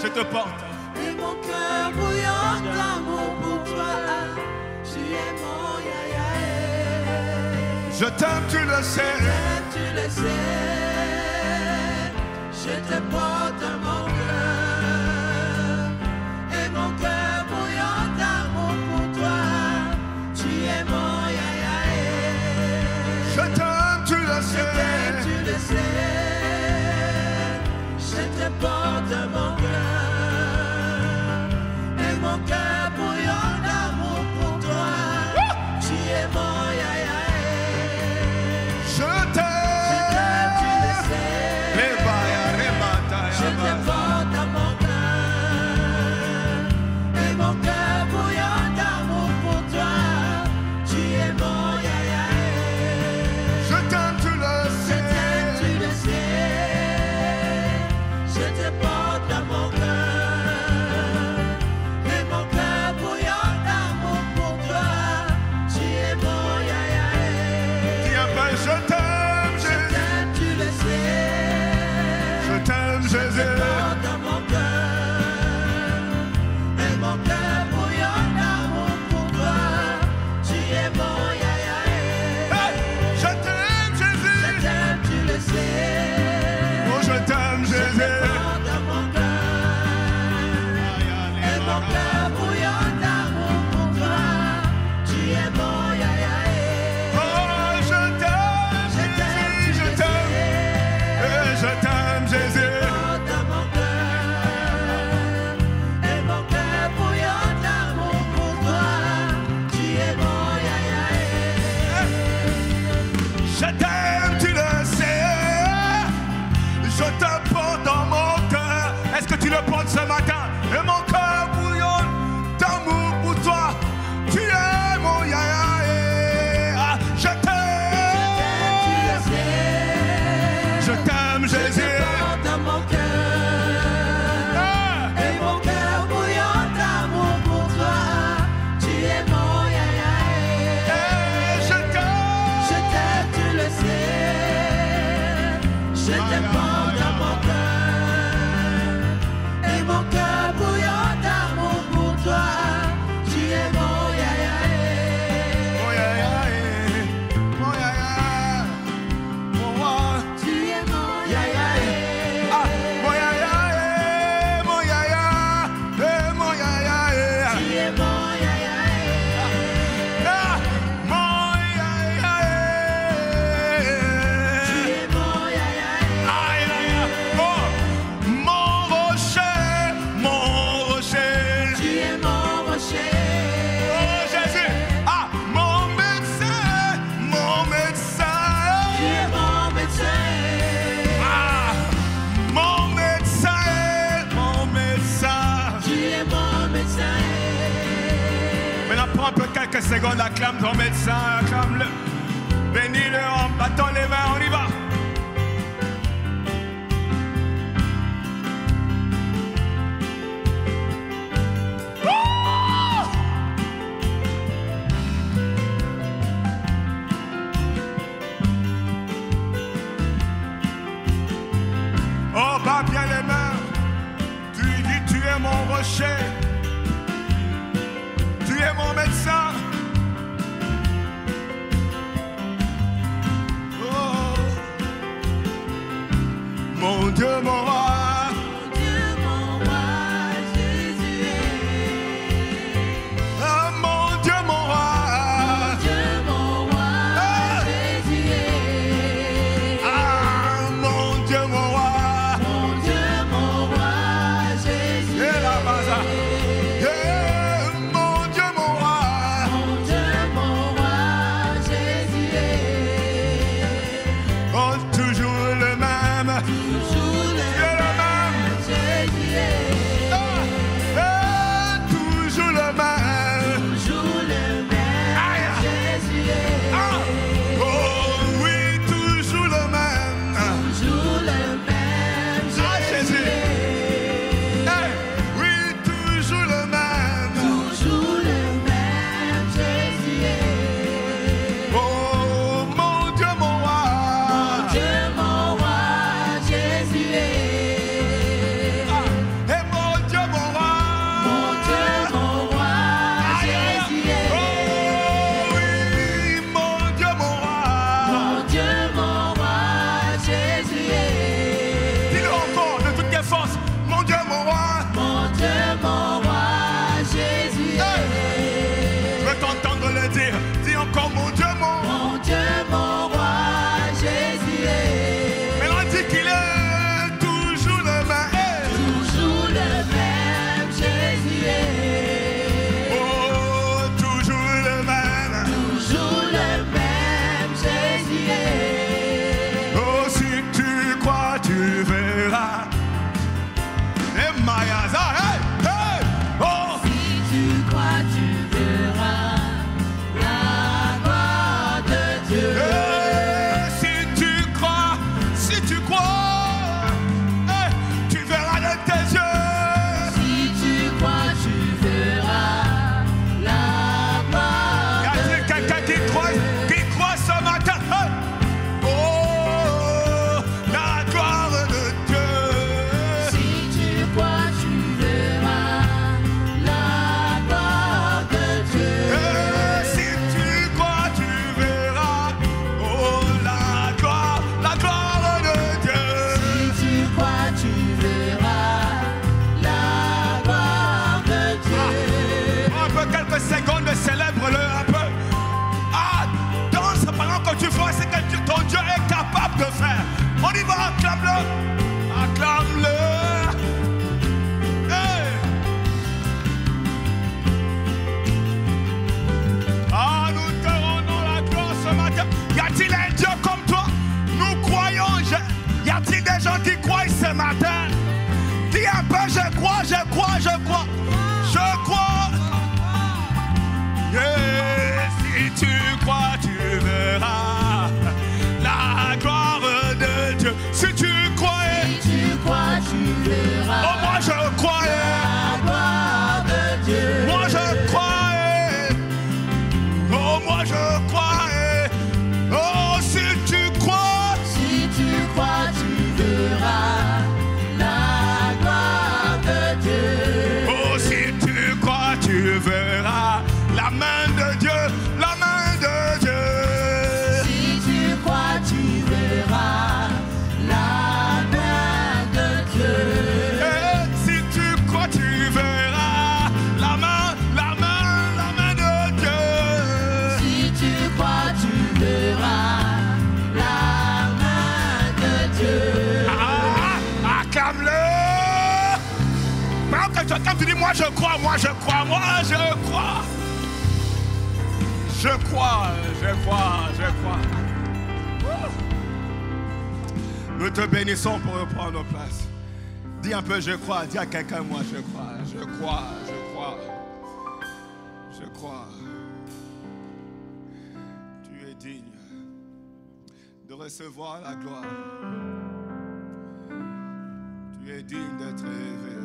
Je te porte. Et mon cœur bouillant d'amour pour toi. Tu es mon yaya. Je t'aime, tu le sais. Tu le sais. Je te porte dans mon cœur. Et mon cœur bouillant d'amour pour toi. Tu es mon yaya. Je t'aime, tu le sais. Tu le sais. Je te porte dans mon cœur. Et mon cœur bouillant d'amour pour toi. Tu es mon yaya. Je t'aime, tu le sais. Je te porte dans mon cœur. Et mon cœur bouillant d'amour pour toi. Tu es mon yaya. Je t'aime, tu le sais. Tu le sais. Je te porte dans mon cœur. Et mon cœur bouillant d'amour pour toi. Tu es mon yaya. Dis un peu, je t'aime, Jésus. Tu le sais. Je t'aime, Jésus. Dans mon cœur. Et mon cœur bouillant d'amour pour toi. Tu es mon yaya. Hey, je t'aime, Jésus. Je t'aime, tu le sais. Oh, je t'aime, Jésus. Dans mon cœur. Et mon cœur bouillant d'amour pour toi. Tu es mon yaya. Oh, je t'aime, Jésus. Je t'aime. Et je t'aime, Jésus. Dans mon cœur. Et mon cœur bouillant d'amour pour toi. Tu es mon yaya. Je t'aime, tu le sais. Je te porte dans mon cœur. Est-ce que tu le portes ce matin? Et mon cœur bouillonne d'amour pour toi. Tu es mon yaya. Ah, je t'aime. Tu le sais. Je t'aime, Jésus. Dans mon cœur. Et mon cœur bouillant d'amour pour toi. Tu es mon yaya. Je t'aime. Je t'aime, tu le sais. Je te porte dans mon cœur. Et mon cœur bouillant d'amour pour toi. Tu es mon yaya. Mon yaya. Mon yaya. Mon roi. Tu es mon yaya. Ah, mon yaya. Mon yaya. Mon yaya. Tu es mon yaya. Ah, mon yaya. Tu es mon yaya. Aïe, aïe, aïe. Oh, mon rocher, mon rocher. Tu es mon rocher. Oh Jésus, ah, mon médecin, mon médecin. Tu es mon médecin. Ah, mon médecin, mon médecin. Tu es mon médecin. Maintenant, prends un peu quelques secondes, acclame ton médecin, acclame-le. Bénis-le en battant les mains, on y va. Oh, bat bien les mains. Tu lui dis, tu es mon rocher. Tu es mon médecin. Oh, Quand tu dis moi je crois, moi je crois, moi je crois. Je crois, je crois, je crois. Nous te bénissons pour reprendre nos places. Dis un peu je crois, dis à quelqu'un moi je crois, je crois, je crois. Je crois. Tu es digne de recevoir la gloire. Tu es digne d'être élevé.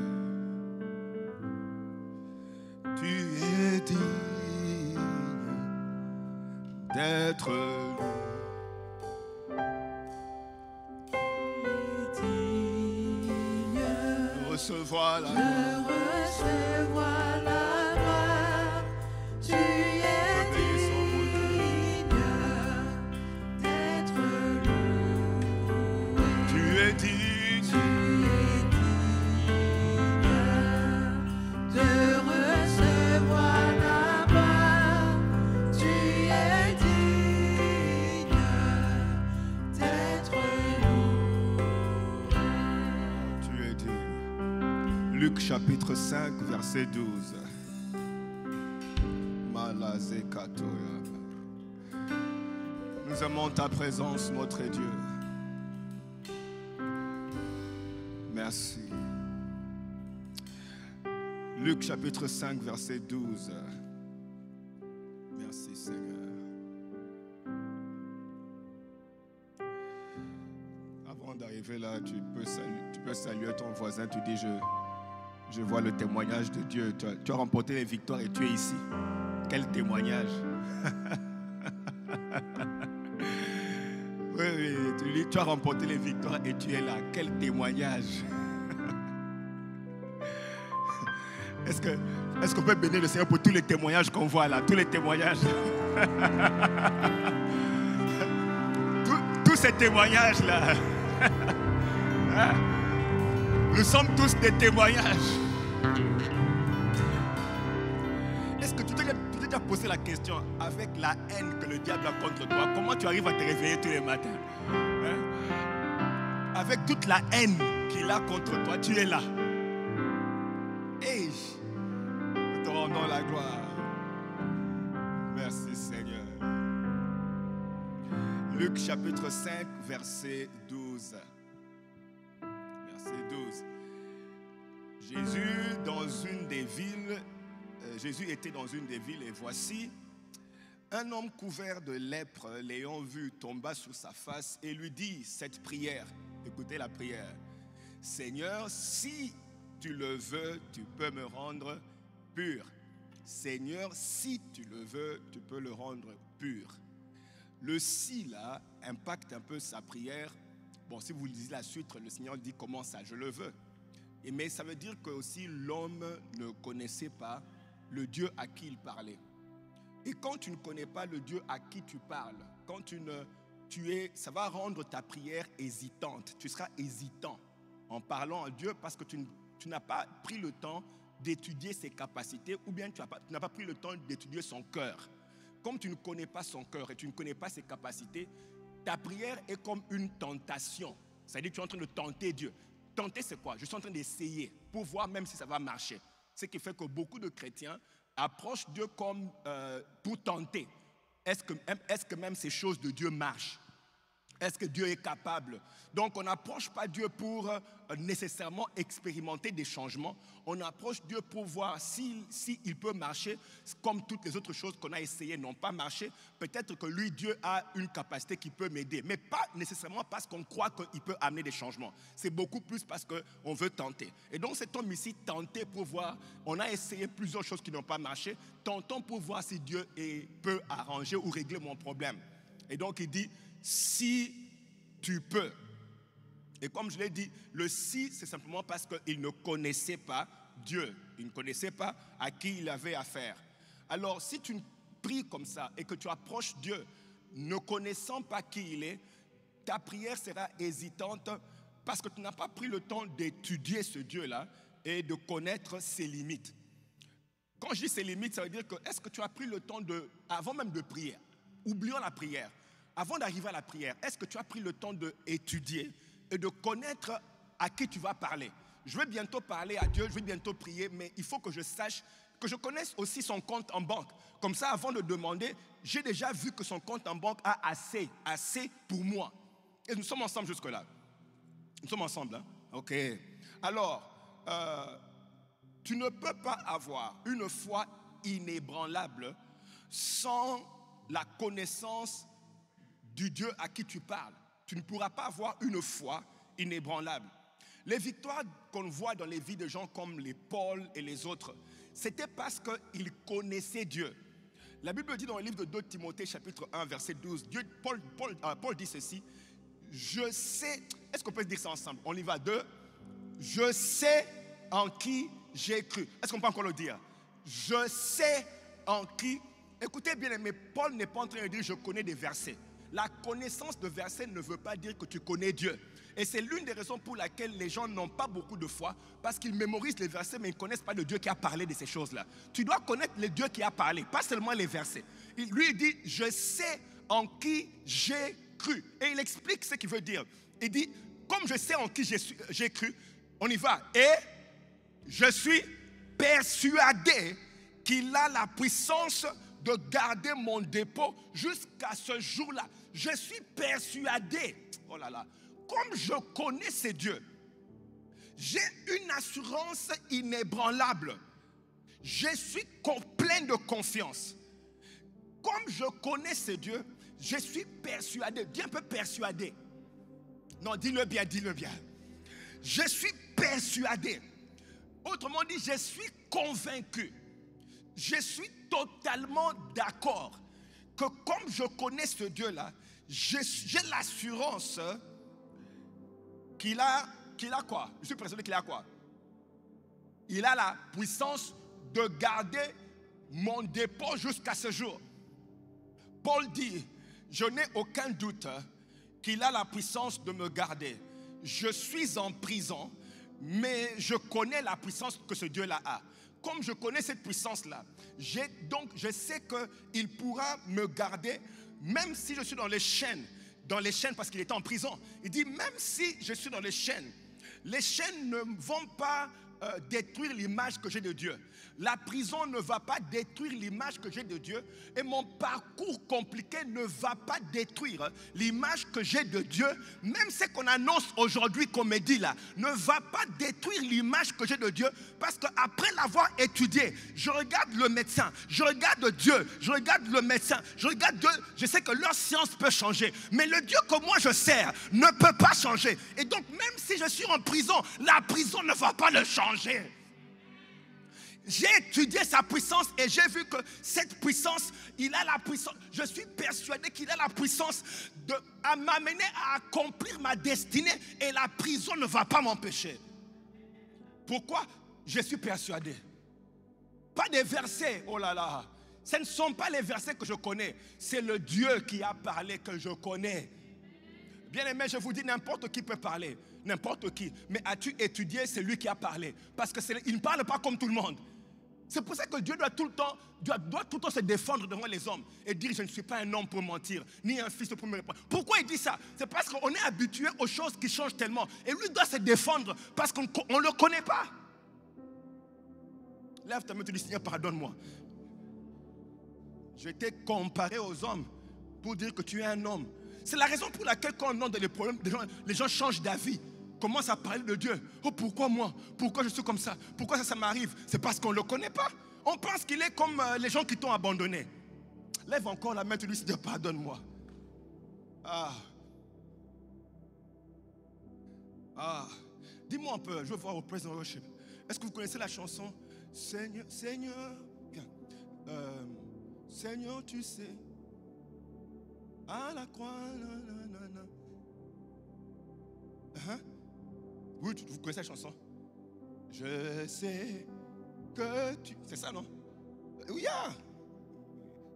Tu es digne d'être loué. Recevoir la gloire. Tu es digne d'être loué. Tu es digne de recevoir la gloire. Tu es digne d'être loué. Tu es digne. Luc chapitre 5 verset 12. Nous aimons ta présence, notre Dieu. Merci. Luc chapitre 5 verset 12. Merci Seigneur. Avant d'arriver là, tu peux saluer ton voisin. Tu dis je vois le témoignage de Dieu. Tu as remporté les victoires et tu es ici. Quel témoignage. Oui, tu as remporté les victoires et tu es là. Quel témoignage. Est-ce qu'on peut bénir le Seigneur pour tous les témoignages qu'on voit là? Tous les témoignages. tous ces témoignages là. Nous sommes tous des témoignages. Est-ce que tu t'es déjà posé la question, avec la haine que le diable a contre toi, comment tu arrives à te réveiller tous les matins? Avec toute la haine qu'il a contre toi, tu es là. Hey, nous te rendons la gloire. Merci Seigneur. Luc chapitre 5, verset 12. Verset 12. Jésus était dans une des villes et voici, un homme couvert de lèpre, l'ayant vu, tomba sur sa face et lui dit cette prière. Écoutez la prière. Seigneur, si tu le veux, tu peux me rendre pur. Seigneur, si tu le veux, tu peux le rendre pur. Le si là impacte un peu sa prière. Bon, si vous lisez la suite, le Seigneur dit comment ça, je le veux. Mais ça veut dire que aussi l'homme ne connaissait pas le Dieu à qui il parlait. Et quand tu ne connais pas le Dieu à qui tu parles, ça va rendre ta prière hésitante. Tu seras hésitant en parlant à Dieu parce que tu n'as pas pris le temps d'étudier ses capacités ou bien tu n'as pas pris le temps d'étudier son cœur. Comme tu ne connais pas son cœur et tu ne connais pas ses capacités, ta prière est comme une tentation. C'est-à-dire que tu es en train de tenter Dieu. Tenter, c'est quoi? Je suis en train d'essayer pour voir même si ça va marcher. Ce qui fait que beaucoup de chrétiens approchent Dieu comme pour tenter. Est-ce que même ces choses de Dieu marchent? Est-ce que Dieu est capable? Donc on n'approche pas Dieu pour nécessairement expérimenter des changements. On approche Dieu pour voir s'il peut marcher, comme toutes les autres choses qu'on a essayées n'ont pas marché. Peut-être que lui, Dieu a une capacité qui peut m'aider, mais pas nécessairement parce qu'on croit qu'il peut amener des changements. C'est beaucoup plus parce qu'on veut tenter. Et donc cet homme ici tentait pour voir, on a essayé plusieurs choses qui n'ont pas marché, tentons pour voir si Dieu peut arranger ou régler mon problème. Et donc il dit, si tu peux. Et comme je l'ai dit, le si, c'est simplement parce qu'il ne connaissait pas Dieu. Il ne connaissait pas à qui il avait affaire. Alors, si tu pries comme ça et que tu approches Dieu, ne connaissant pas qui il est, ta prière sera hésitante parce que tu n'as pas pris le temps d'étudier ce Dieu-là et de connaître ses limites. Quand je dis ses limites, ça veut dire que est-ce que tu as pris le temps avant même de prier, oublions la prière, avant d'arriver à la prière, est-ce que tu as pris le temps d'étudier et de connaître à qui tu vas parler? je vais bientôt parler à Dieu, je vais bientôt prier, mais il faut que je sache, que je connaisse aussi son compte en banque. Comme ça, avant de demander, j'ai déjà vu que son compte en banque a assez pour moi. Et nous sommes ensemble jusque-là. Nous sommes ensemble, hein? Ok. Alors, tu ne peux pas avoir une foi inébranlable sans la connaissance du Dieu à qui tu parles. Tu ne pourras pas avoir une foi inébranlable. Les victoires qu'on voit dans les vies de gens comme les Paul et les autres, c'était parce qu'ils connaissaient Dieu. La Bible dit dans le livre de 2 Timothée, chapitre 1, verset 12, Paul dit ceci, je sais, est-ce qu'on peut dire ça ensemble? On y va, 2. Je sais en qui j'ai cru. Est-ce qu'on peut encore le dire? Je sais en qui. Écoutez bien, mais Paul n'est pas en train de dire je connais des versets. La connaissance de versets ne veut pas dire que tu connais Dieu. Et c'est l'une des raisons pour laquelle les gens n'ont pas beaucoup de foi, parce qu'ils mémorisent les versets, mais ils ne connaissent pas le Dieu qui a parlé de ces choses-là. Tu dois connaître le Dieu qui a parlé, pas seulement les versets. Lui, il dit, je sais en qui j'ai cru. Et il explique ce qu'il veut dire. Il dit, comme je sais en qui j'ai cru, on y va. Et je suis persuadé qu'il a la puissance de garder mon dépôt jusqu'à ce jour-là. Je suis persuadé, oh là là, comme je connais ces dieux, j'ai une assurance inébranlable. Je suis plein de confiance. Comme je connais ces dieux, je suis persuadé. Dis un peu persuadé. Non, dis-le bien, dis-le bien. Je suis persuadé. Autrement dit, je suis convaincu. Je suis totalement d'accord que comme je connais ce Dieu-là, j'ai l'assurance qu'il a quoi? Je suis persuadé qu'il a quoi? Il a la puissance de garder mon dépôt jusqu'à ce jour. Paul dit, je n'ai aucun doute qu'il a la puissance de me garder. Je suis en prison, mais je connais la puissance que ce Dieu-là a. Comme je connais cette puissance-là, je sais qu'il pourra me garder, même si je suis dans les chaînes parce qu'il était en prison. Il dit, même si je suis dans les chaînes ne vont pas détruire l'image que j'ai de Dieu. La prison ne va pas détruire l'image que j'ai de Dieu. Et mon parcours compliqué ne va pas détruire l'image que j'ai de Dieu. Même ce qu'on annonce aujourd'hui, qu'on me dit là, ne va pas détruire l'image que j'ai de Dieu. Parce qu'après l'avoir étudié, je regarde le médecin, je regarde Dieu, je regarde le médecin, je regarde Dieu. Je sais que leur science peut changer. Mais le Dieu que moi je sers ne peut pas changer. Et donc même si je suis en prison, la prison ne va pas le changer. J'ai étudié sa puissance et j'ai vu que cette puissance, il a la puissance. Je suis persuadé qu'il a la puissance à m'amener à accomplir ma destinée et la prison ne va pas m'empêcher. Pourquoi? Je suis persuadé. Pas des versets, oh là là. Ce ne sont pas les versets que je connais. C'est le Dieu qui a parlé que je connais. Bien aimé, je vous dis, n'importe qui peut parler. N'importe qui. Mais as-tu étudié celui qui a parlé? Parce qu'il ne parle pas comme tout le monde. C'est pour ça que Dieu doit tout le temps se défendre devant les hommes et dire, je ne suis pas un homme pour mentir, ni un fils pour me répondre. Pourquoi il dit ça? C'est parce qu'on est habitué aux choses qui changent tellement. Et lui doit se défendre parce qu'on ne le connaît pas. Lève ta main et te dis, Seigneur, pardonne-moi. Je t'ai comparé aux hommes pour dire que tu es un homme. C'est la raison pour laquelle quand on entre dans les problèmes, les gens changent d'avis. Commencent à parler de Dieu. Oh, pourquoi moi? Pourquoi je suis comme ça? Pourquoi ça m'arrive? C'est parce qu'on ne le connaît pas. On pense qu'il est comme les gens qui t'ont abandonné. Lève encore la main et te dis, Seigneur, pardonne-moi. Dis-moi un peu, je veux voir au Praise and Worship. Est-ce que vous connaissez la chanson Seigneur, Seigneur, bien. Seigneur, tu sais, à la croix, nanana. Oui, vous connaissez la chanson? Je sais que tu... C'est ça, non? Oui,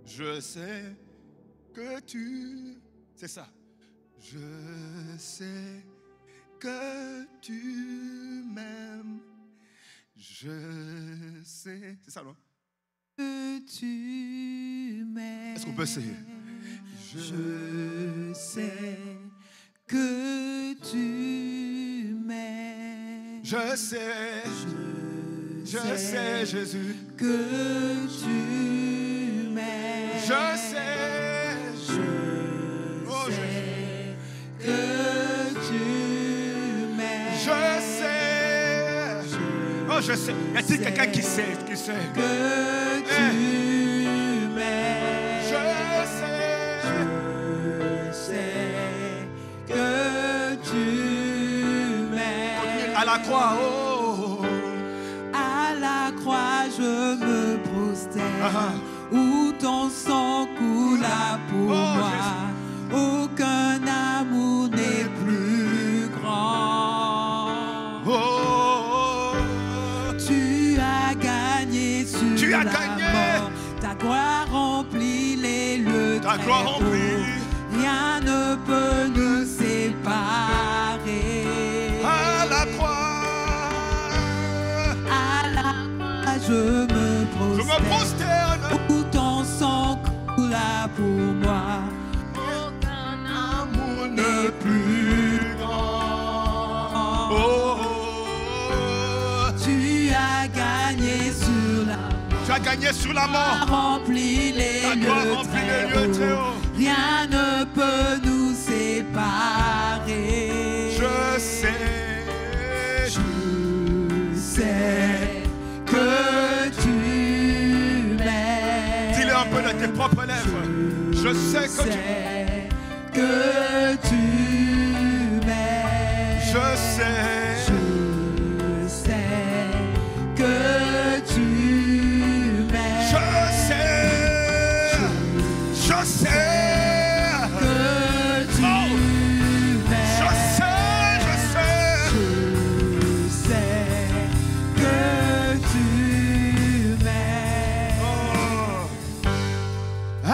je sais que tu... C'est ça. Je sais que tu m'aimes. Je sais... C'est ça, non? Que tu m'aimes. Est-ce qu'on peut essayer? Je sais que tu m'aimes. Je sais, Jésus, que tu m'aimes. je sais, oh, sais que tu m'aimes. je sais, oh, je sais. Y a-t-il quelqu'un qui sait, que tu m'aimes. Je sais que tu m'aimes. à la croix, oh, à la croix je me prosterne, où ton sang coula pour moi. Aucun amour n'est plus grand. Tu as gagné sur la mort. Ta gloire remplit les lieux très hauts. Rien ne peut nous séparer. À la croix, je me prosterne, où ton sang coula pour moi. Aucun amour n'est plus grand. Tu as gagné sur la mort. Tu as gagné sur la mort. Rempli les lieux très hauts. Rien ne peut nous séparer. Je sais que tu m'aimes. Dis-le un peu de tes propres lèvres. Je sais que tu m'aimes. Je sais que tu m'aimes. Je sais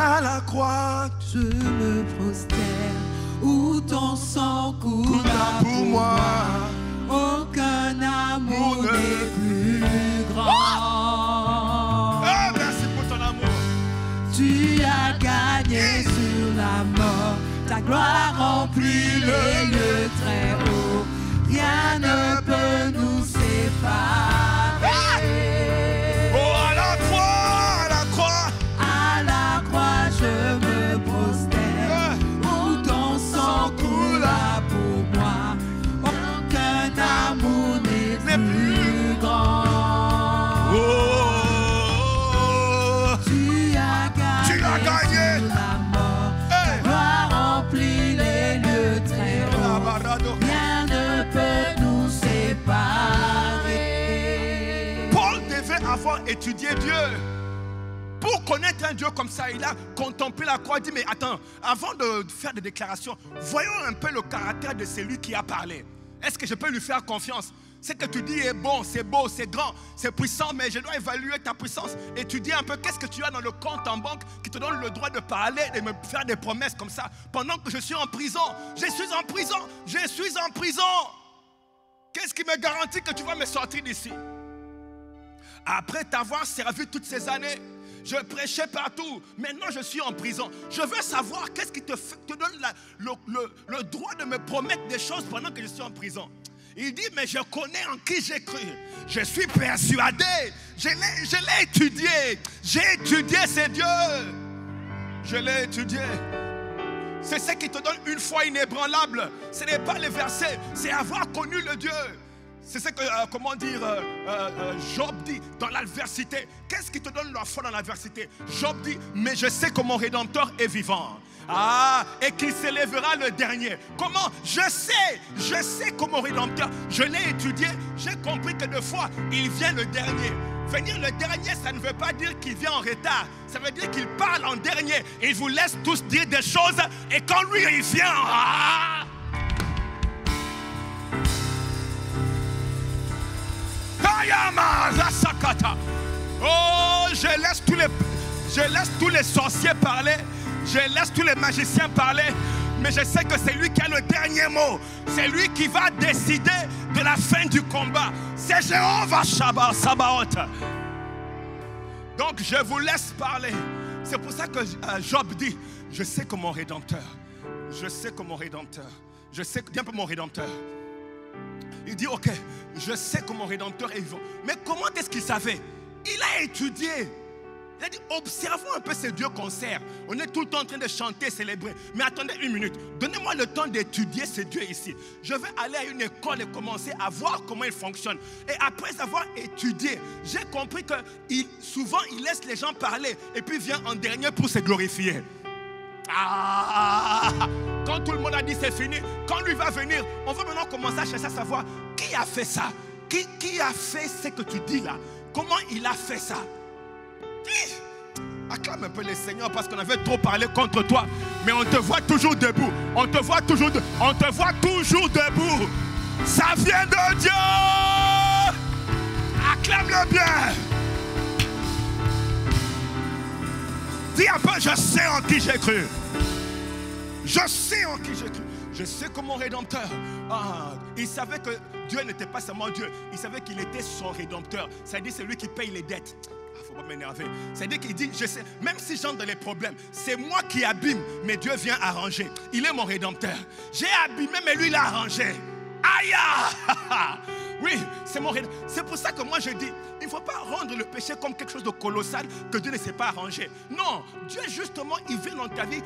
que tu je me prosterne, où ton sang coula pour moi. Aucun amour n'est plus grand. Ah, merci pour ton amour. Tu as gagné sur la mort. Ta gloire remplit les lieux très hauts. Rien ne peut nous séparer. Oh, à la croix, à la croix. À la croix, je me prosterne, où ton sang coula pour moi. Aucun amour n'est plus grand. Tu as gagné sur la mort. Ta gloire remplit les lieux très hauts. Rien ne peut nous séparer. Paul devait avoir étudié Dieu. Pour connaître un Dieu comme ça, il a contemplé la croix. Il dit, mais attends, avant de faire des déclarations, voyons un peu le caractère de celui qui a parlé. Est-ce que je peux lui faire confiance? Ce que tu dis est bon, c'est beau, c'est grand, c'est puissant, mais je dois évaluer ta puissance. Étudier un peu qu'est-ce que tu as dans le compte en banque qui te donne le droit de parler et de me faire des promesses comme ça pendant que je suis en prison. Je suis en prison, je suis en prison. Qu'est-ce qui me garantit que tu vas me sortir d'ici? Après t'avoir servi toutes ces années, je prêchais partout. Maintenant, je suis en prison. Je veux savoir qu'est-ce qui te donne le droit de me promettre des choses pendant que je suis en prison. Il dit, mais je connais en qui j'ai cru. Je suis persuadé. Je l'ai étudié. J'ai étudié ces dieux. Je l'ai étudié. C'est ce qui te donne une foi inébranlable. Ce n'est pas les versets, c'est avoir connu le Dieu. C'est ce que, Job dit dans l'adversité. Qu'est-ce qui te donne la foi dans l'adversité? Job dit, mais je sais que mon Rédempteur est vivant. Ah, et qu'il s'élèvera le dernier. Comment? Je sais que mon Rédempteur, je l'ai étudié, j'ai compris que des fois, il vient le dernier. Venir le dernier, ça ne veut pas dire qu'il vient en retard. Ça veut dire qu'il parle en dernier. Il vous laisse tous dire des choses, et quand lui, il vient... Ah, oh, je laisse tous les sorciers parler, je laisse tous les magiciens parler, mais je sais que c'est lui qui a le dernier mot. C'est lui qui va décider de la fin du combat. C'est Jéhovah Sabaoth. Donc je vous laisse parler. C'est pour ça que Job dit, je sais que mon Rédempteur, je sais que mon Rédempteur, je sais que, dis un peu mon Rédempteur, Il dit, ok, je sais que mon Rédempteur est vivant. Mais comment est-ce qu'il savait? Il a étudié. Il a dit, observons un peu ces dieux qu'on sert. On est tout le temps en train de chanter, célébrer. Mais attendez une minute. Donnez-moi le temps d'étudier ces dieux ici. Je vais aller à une école et commencer à voir comment ils fonctionnent. Et après avoir étudié, j'ai compris que souvent, il laisse les gens parler. Et puis vient en dernier pour se glorifier. Ah! Quand tout le monde a dit c'est fini, quand lui va venir, on va maintenant commencer à chercher à savoir qui a fait ça. Qui a fait ce que tu dis là? Comment il a fait ça? Acclame un peu le Seigneur parce qu'on avait trop parlé contre toi. Mais on te voit toujours debout. On te voit toujours debout. Ça vient de Dieu. Acclame-le bien. Dis un peu, je sais en qui j'ai cru. Je sais en qui j'ai cru. Je sais que mon Rédempteur, il savait que Dieu n'était pas seulement Dieu. Il savait qu'il était son Rédempteur. C'est-à-dire c'est lui qui paye les dettes. Faut pas m'énerver. C'est-à-dire qu'il dit, je sais, même si j'entre dans les problèmes, c'est moi qui abîme, mais Dieu vient arranger. Il est mon Rédempteur. J'ai abîmé, mais lui, il a arrangé. Aïe! Oui, c'est mon Rédempteur. C'est pour ça que moi, je dis, il ne faut pas rendre le péché comme quelque chose de colossal que Dieu ne sait pas arranger. Non, Dieu, justement, il vient dans ta vie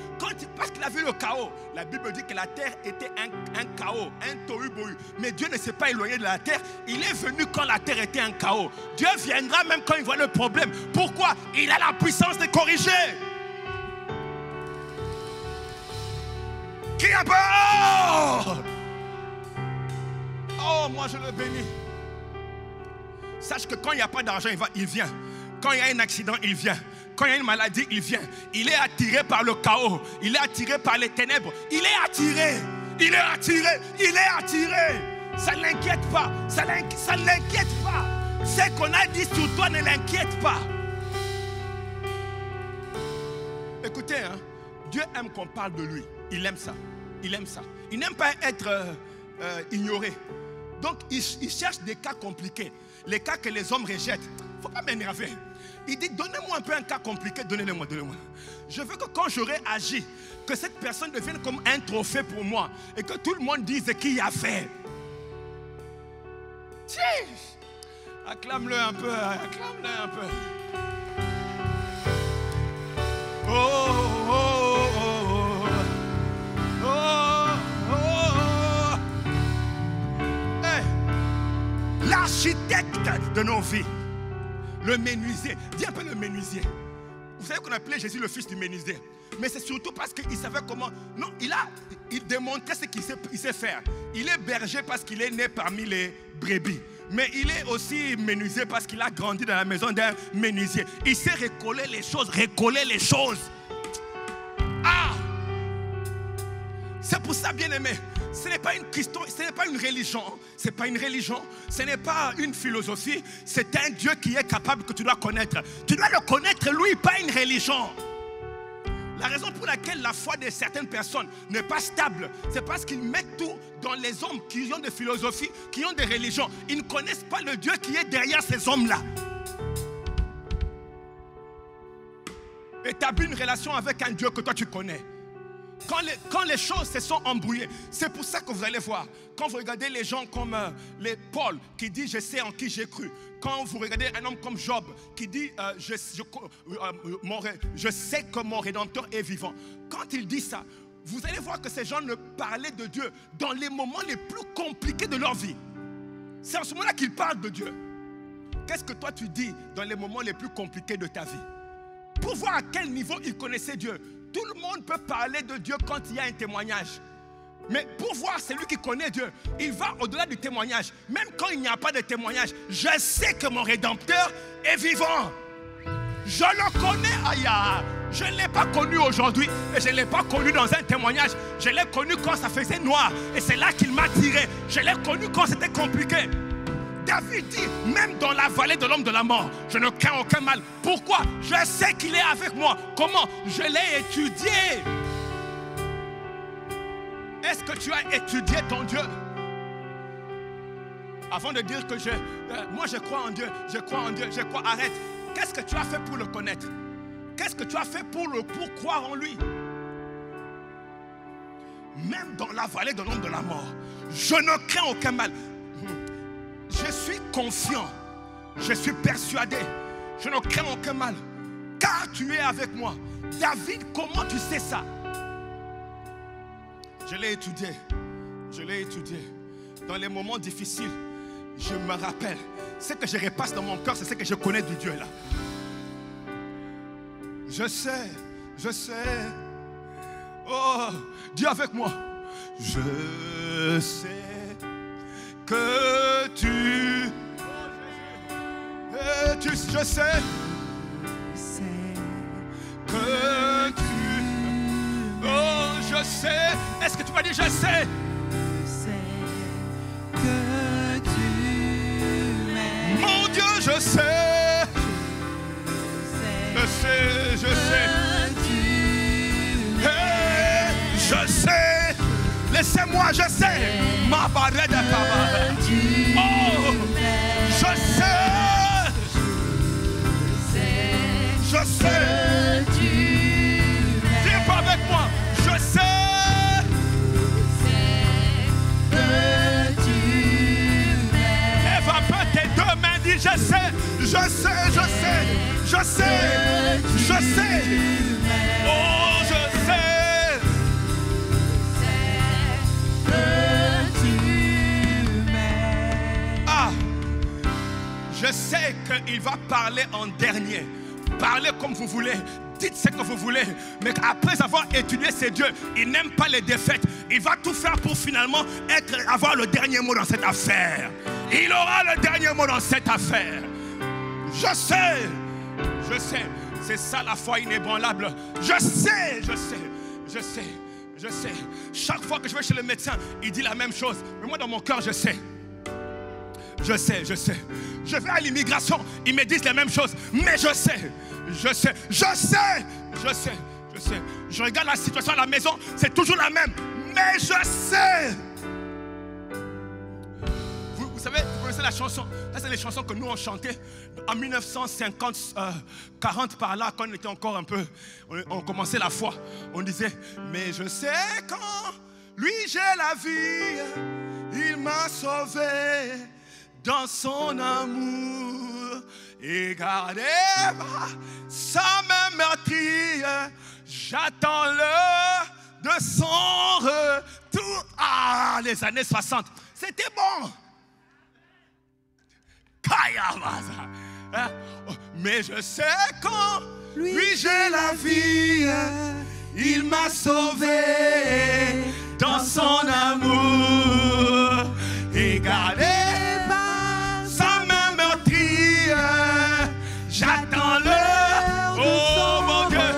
parce qu'il a vu le chaos. La Bible dit que la terre était un chaos, un tohu-bohu. Mais Dieu ne s'est pas éloigné de la terre. Il est venu quand la terre était un chaos. Dieu viendra même quand il voit le problème. Pourquoi? Il a la puissance de corriger. Qui a peur? Oh, moi je le bénis. Sache que quand il n'y a pas d'argent, il vient. Quand il y a un accident, il vient. Quand il y a une maladie, il vient. Il est attiré par le chaos. Il est attiré par les ténèbres. Il est attiré. Il est attiré. Il est attiré. Ça ne l'inquiète pas. Ça ne l'inquiète pas. Ce qu'on a dit sur toi ne l'inquiète pas. Écoutez, hein, Dieu aime qu'on parle de lui. Il aime ça. Il aime ça. Il n'aime pas être ignoré. Donc, il cherche des cas compliqués. Les cas que les hommes rejettent. Il ne faut pas m'énerver. Il dit, donnez-moi un peu un cas compliqué, donnez-le-moi, donnez-moi. Je veux que quand j'aurai agi, que cette personne devienne comme un trophée pour moi. Et que tout le monde dise qui a fait. Tiens, acclame-le un peu, acclame-le un peu. Oh, oh, oh, oh, oh, oh. Hey, l'architecte de nos vies. Le menuisier. Dis un peu le menuisier. Vous savez qu'on appelait Jésus le fils du menuisier. Mais c'est surtout parce qu'il savait comment. Non, il démontrait ce qu'il sait faire. Il est berger parce qu'il est né parmi les brebis. Mais il est aussi menuisier parce qu'il a grandi dans la maison d'un menuisier. Il sait recoller les choses, Ah! C'est pour ça, bien-aimé. Ce n'est pas une question, ce n'est pas une religion. Ce n'est pas une religion. Ce n'est pas une philosophie. C'est un Dieu qui est capable que tu dois connaître. Tu dois le connaître, lui, pas une religion. La raison pour laquelle la foi de certaines personnes n'est pas stable, c'est parce qu'ils mettent tout dans les hommes qui ont des philosophies, qui ont des religions. Ils ne connaissent pas le Dieu qui est derrière ces hommes-là. Établis une relation avec un Dieu que toi tu connais. Quand les choses se sont embrouillées, c'est pour ça que vous allez voir. Quand vous regardez les gens comme les Paul qui dit je sais en qui j'ai cru. Quand vous regardez un homme comme Job qui dit je sais que mon Rédempteur est vivant. Quand il dit ça, vous allez voir que ces gens ne parlaient de Dieu dans les moments les plus compliqués de leur vie. C'est en ce moment-là qu'ils parlent de Dieu. Qu'est-ce que toi tu dis dans les moments les plus compliqués de ta vie? Pour voir à quel niveau ils connaissaient Dieu. Tout le monde peut parler de Dieu quand il y a un témoignage. Mais pour voir celui qui connaît Dieu, il va au-delà du témoignage. Même quand il n'y a pas de témoignage, je sais que mon Rédempteur est vivant. Je le connais, aïe. Je ne l'ai pas connu aujourd'hui et je ne l'ai pas connu dans un témoignage. Je l'ai connu quand ça faisait noir et c'est là qu'il m'a tiré. Je l'ai connu quand c'était compliqué. David dit, même dans la vallée de l'homme de la mort, je ne crains aucun mal. Pourquoi? Je sais qu'il est avec moi. Comment? Je l'ai étudié. Est-ce que tu as étudié ton Dieu? Avant de dire que moi je crois en Dieu, je crois en Dieu, je crois, arrête. Qu'est-ce que tu as fait pour le connaître? Qu'est-ce que tu as fait pour croire en lui? Même dans la vallée de l'homme de la mort, je ne crains aucun mal. Je suis confiant, je suis persuadé, je ne crains aucun mal, car tu es avec moi. David, comment tu sais ça? Je l'ai étudié. Dans les moments difficiles, je me rappelle. Ce que je repasse dans mon cœur, c'est ce que je connais du Dieu là. Je sais. Oh, Dieu avec moi. Je sais que je sais que oh, je sais. Est-ce que tu m'as dit je sais? Que tu m'aimes. Mon Dieu, je sais. Je sais. Hey, je sais. Laissez-moi, je sais. Ma barre de cabane. Oh, je sais. Je sais. Viens pas avec moi. Je sais. Eva, tes deux mains, dis je sais. Je sais. Oh, je sais. Ah, je sais qu'il va parler en dernier. Parlez comme vous voulez. Dites ce que vous voulez. Mais après avoir étudié ces dieux, il n'aime pas les défaites. Il va tout faire pour finalement avoir le dernier mot dans cette affaire. Il aura le dernier mot dans cette affaire. Je sais. C'est ça la foi inébranlable. Je sais. Chaque fois que je vais chez le médecin, il dit la même chose. Mais moi dans mon cœur, je sais. Je vais à l'immigration, ils me disent les mêmes choses. Mais je sais. Je regarde la situation à la maison, c'est toujours la même. Mais je sais. Vous savez, vous connaissez la chanson. Ça, c'est les chansons que nous on chantait en 1950, 40 par là, quand on était encore un peu, on commençait la foi. On disait, mais je sais quand lui j'ai la vie, il m'a sauvé dans son amour et gardé sans me meurtrir. J'attends l'heure de son retour. Ah, les années 60, c'était bon. Mais je sais quand lui j'ai la vie, il m'a sauvé dans son amour et gardé sans me meurtrir. J'attends l'heure de mon Dieu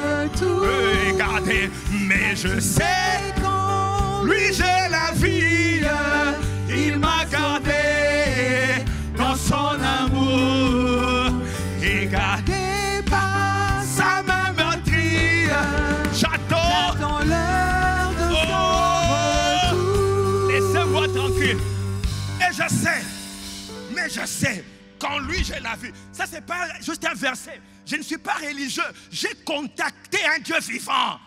et gardé. Mais je sais quand lui j'ai la vie, il m'a gardé dans son amour et gardé par sa main meurtrie. J'attends l'heure de son retour. Laissez-moi tranquille. Et je sais, mais je sais, quand lui j'ai la vie. Ça c'est pas juste un verset. Je ne suis pas religieux. J'ai contacté un Dieu vivant.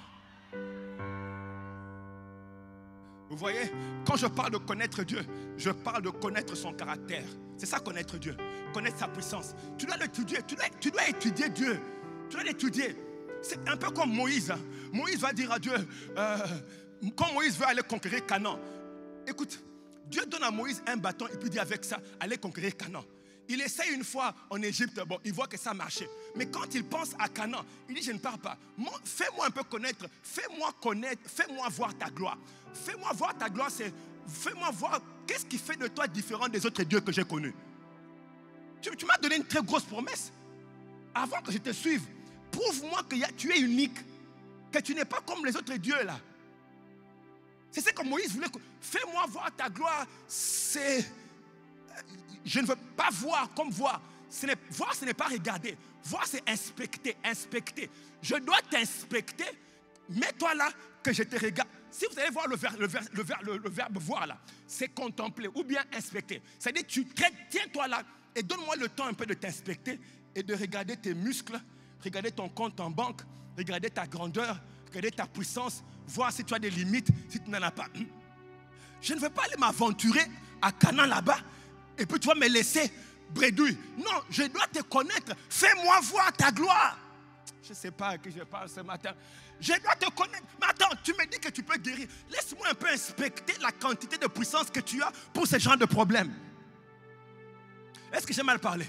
Vous voyez, quand je parle de connaître Dieu, je parle de connaître son caractère. C'est ça, connaître Dieu, connaître sa puissance. Tu dois l'étudier, tu dois étudier Dieu. Tu dois l'étudier. C'est un peu comme Moïse. Moïse va dire à Dieu, quand Moïse veut aller conquérir Canaan, écoute, Dieu donne à Moïse un bâton et puis dit avec ça, allez conquérir Canaan. Il essaye une fois en Égypte, bon, il voit que ça marchait. Mais quand il pense à Canaan, il dit, je ne pars pas. Fais-moi un peu connaître, fais-moi voir ta gloire. Fais-moi voir ta gloire, fais-moi voir qu'est-ce qui fait de toi différent des autres dieux que j'ai connus. Tu m'as donné une très grosse promesse. Avant que je te suive, prouve-moi que tu es unique, que tu n'es pas comme les autres dieux là. C'est ce que Moïse voulait. Fais-moi voir ta gloire. Je ne veux pas voir comme voir. Voir, ce n'est pas regarder. Voir, c'est inspecter. Je dois t'inspecter. Mets-toi là, que je te regarde. Si vous allez voir le verbe voir là, c'est contempler ou bien inspecter. C'est-à-dire, tiens-toi là et donne-moi le temps un peu de t'inspecter et de regarder tes muscles, regarder ton compte en banque, regarder ta grandeur, regarder ta puissance, voir si tu as des limites, si tu n'en as pas. Je ne veux pas aller m'aventurer à Canaan là-bas Et puis tu vas me laisser bredouille. Non, je dois te connaître. Fais-moi voir ta gloire. Je ne sais pas à qui je parle ce matin. Je dois te connaître. Mais attends, tu me dis que tu peux guérir. Laisse-moi un peu inspecter la quantité de puissance que tu as pour ce genre de problème. Est-ce que j'ai mal parlé?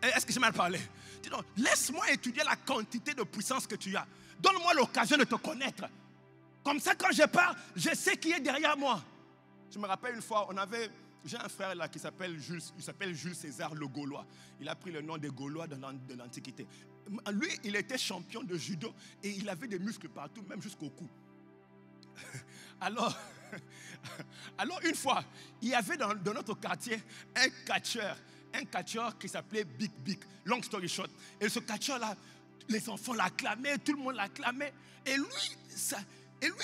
Est-ce que j'ai mal parlé? Dis donc, laisse-moi étudier la quantité de puissance que tu as. Donne-moi l'occasion de te connaître. Comme ça, quand je parle, je sais qui est derrière moi. Je me rappelle une fois, j'ai un frère là qui s'appelle Jules César le Gaulois. Il a pris le nom des Gaulois de l'Antiquité. Lui, il était champion de judo et il avait des muscles partout, même jusqu'au cou. Alors une fois, il y avait dans notre quartier un catcheur qui s'appelait Big Big, long story short. Et ce catcheur-là, les enfants l'acclamaient, tout le monde l'acclamait. Et lui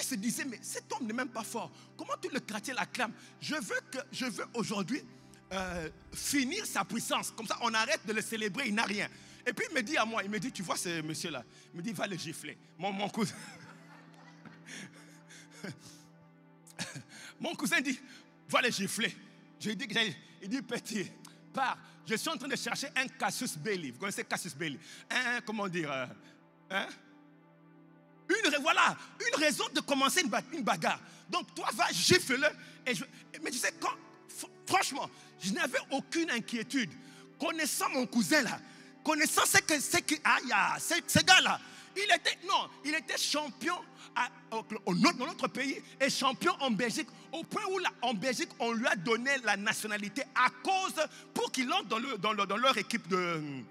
se disait, mais cet homme n'est même pas fort. Comment tout le quartier l'acclame? Je veux aujourd'hui finir sa puissance. Comme ça, on arrête de le célébrer, il n'a rien. Et puis il me dit à moi, tu vois ce monsieur-là, il me dit, va le gifler. Mon cousin. Mon cousin dit, va le gifler. Il dit, petit, pars. Je suis en train de chercher un Cassius Belli. Vous connaissez Cassius Belli? Une raison de commencer une bagarre. Donc toi, va, gifle-le. Mais tu sais, franchement, je n'avais aucune inquiétude. Connaissant mon cousin là, connaissant ce gars-là, il était champion dans notre pays et champion en Belgique, au point où en Belgique, on lui a donné la nationalité pour qu'il entre dans leur équipe de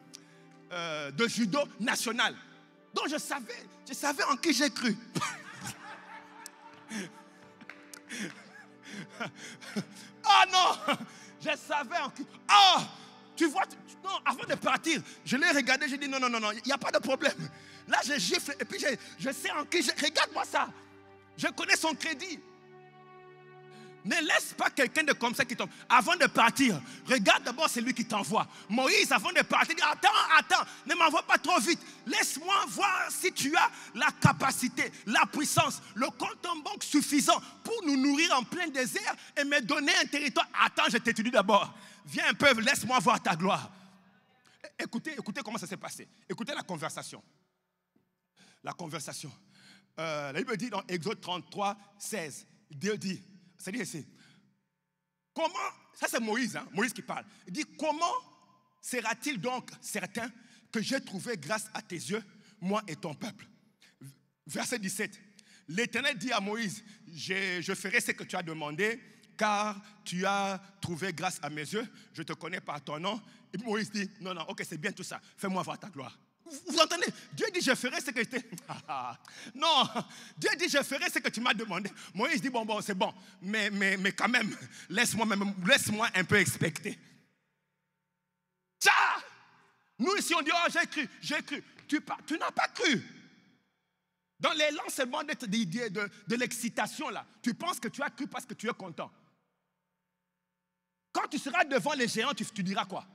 judo national. Donc je savais en qui j'ai cru. Ah non, je savais en qui. Ah, tu vois, non, avant de partir, je l'ai regardé, j'ai dit non, il n'y a pas de problème. Là, je gifle et puis je sais en qui. Regarde-moi ça. Je connais son crédit. Ne laisse pas quelqu'un de comme ça qui tombe. Avant de partir, regarde d'abord celui qui t'envoie. Moïse, avant de partir, dit attends, ne m'envoie pas trop vite. Laisse-moi voir si tu as la capacité, la puissance, le compte en banque suffisant pour nous nourrir en plein désert et me donner un territoire. Attends, je t'étudie d'abord. Viens un peu, laisse-moi voir ta gloire. Écoutez comment ça s'est passé. Écoutez la conversation. La Bible dit dans Exode 33, 16, Dieu dit, c'est-à-dire ici, comment, ça c'est Moïse, Moïse qui parle. Il dit, comment sera-t-il donc certain que j'ai trouvé grâce à tes yeux, moi et ton peuple? Verset 17, l'Éternel dit à Moïse, je ferai ce que tu as demandé, car tu as trouvé grâce à mes yeux, je te connais par ton nom. Et puis Moïse dit, non, ok, c'est bien tout ça, fais-moi voir ta gloire. Vous entendez? Dieu dit, je ferai ce que je Non, Dieu dit, je ferai ce que tu m'as demandé. Moïse dit, bon, c'est bon. Mais quand même, laisse-moi un peu expecter. Tcha! Nous ici, on dit, oh, j'ai cru. Tu n'as pas cru. Dans l'élan seulement de l'excitation, là, tu penses que tu as cru parce que tu es content. Quand tu seras devant les géants, tu diras quoi?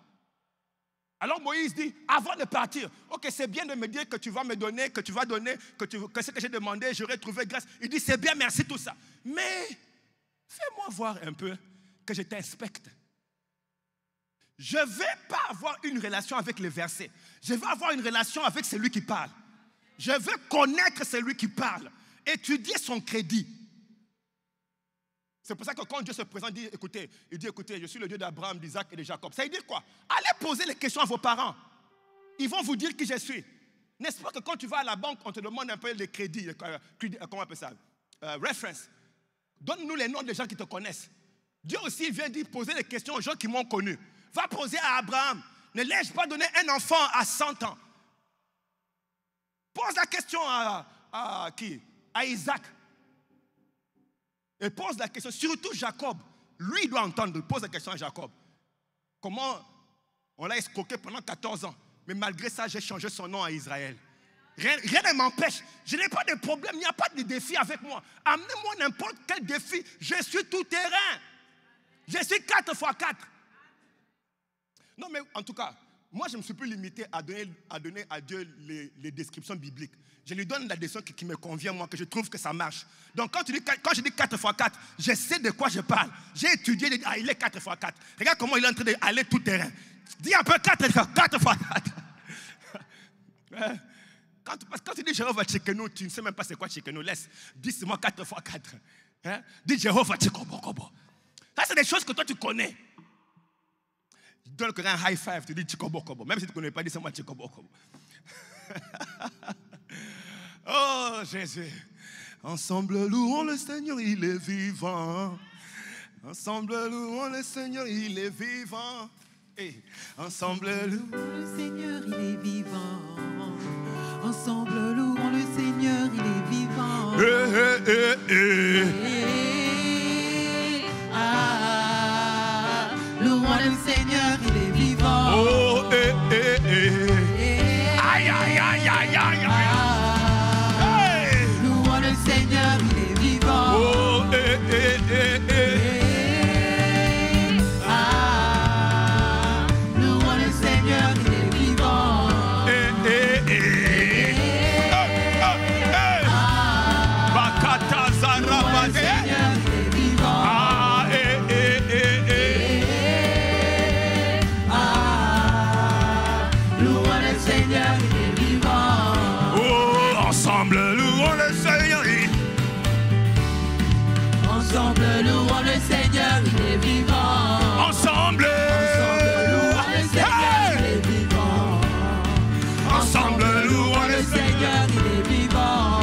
Alors Moïse dit, avant de partir, ok, c'est bien de me dire que tu vas me donner, que ce que j'ai demandé, j'aurai trouvé grâce. Il dit, c'est bien, merci, tout ça. Mais fais-moi voir un peu que je t'inspecte. Je ne vais pas avoir une relation avec les versets. Je vais avoir une relation avec celui qui parle. Je veux connaître celui qui parle. Étudier son crédit. C'est pour ça que quand Dieu se présente, il dit, écoutez, je suis le Dieu d'Abraham, d'Isaac et de Jacob. Ça veut dire quoi? Allez poser les questions à vos parents. Ils vont vous dire qui je suis. N'est-ce pas que quand tu vas à la banque, on te demande un peu les crédits, comment on appelle ça? Reference. Donne-nous les noms des gens qui te connaissent. Dieu aussi vient dire poser les questions aux gens qui m'ont connu. Va poser à Abraham. Ne l'ai-je pas donné un enfant à 100 ans? Pose la question à qui? À Isaac. Et pose la question, surtout Jacob. Lui, il doit entendre, pose la question à Jacob. Comment on l'a escroqué pendant 14 ans, mais malgré ça, j'ai changé son nom à Israël. Rien ne m'empêche. Je n'ai pas de problème, il n'y a pas de défi avec moi. Amenez-moi n'importe quel défi, je suis tout terrain. Je suis 4 x 4. Non, mais en tout cas, moi, je ne me suis plus limité à donner à Dieu les descriptions bibliques. Je lui donne la description qui me convient, moi, que je trouve que ça marche. Donc, quand je dis 4 x 4, je sais de quoi je parle. J'ai étudié, il est 4 x 4. Regarde comment il est en train d'aller tout terrain. Dis un peu 4 x 4. Quand tu dis Jéhovah Tchekeno, tu ne sais même pas c'est quoi Tchekeno. Laisse. Dis-moi 4 x 4. Hein? Dis Jéhovah Tchekobokobo. Ça, c'est des choses que toi, tu connais. Je donne un high five, tu dis Tchekobokobo. Même si tu ne connais pas, dis-moi Tchekobokobo. Oh, Jésus. Ensemble, louons le Seigneur, il est vivant. Ensemble, louons le Seigneur, il est vivant. Hey. Ensemble, louons le Seigneur, il est vivant. Ensemble, louons le Seigneur, il est vivant. Louons le Seigneur, il est vivant. Oh, aïe, aïe, aïe, aïe, aïe, aïe. Louons le Seigneur, il est vivant. Oh, louons le Seigneur, il est vivant. Bakata Zarabade. Le Seigneur, il est vivant. Louons le Seigneur, il est vivant. Oh, ensemble, louons le Seigneur. Ensemble, louons le Seigneur, il est vivant. Ensemble, louons le Seigneur, il est vivant. Ensemble, louons le Seigneur, il est vivant.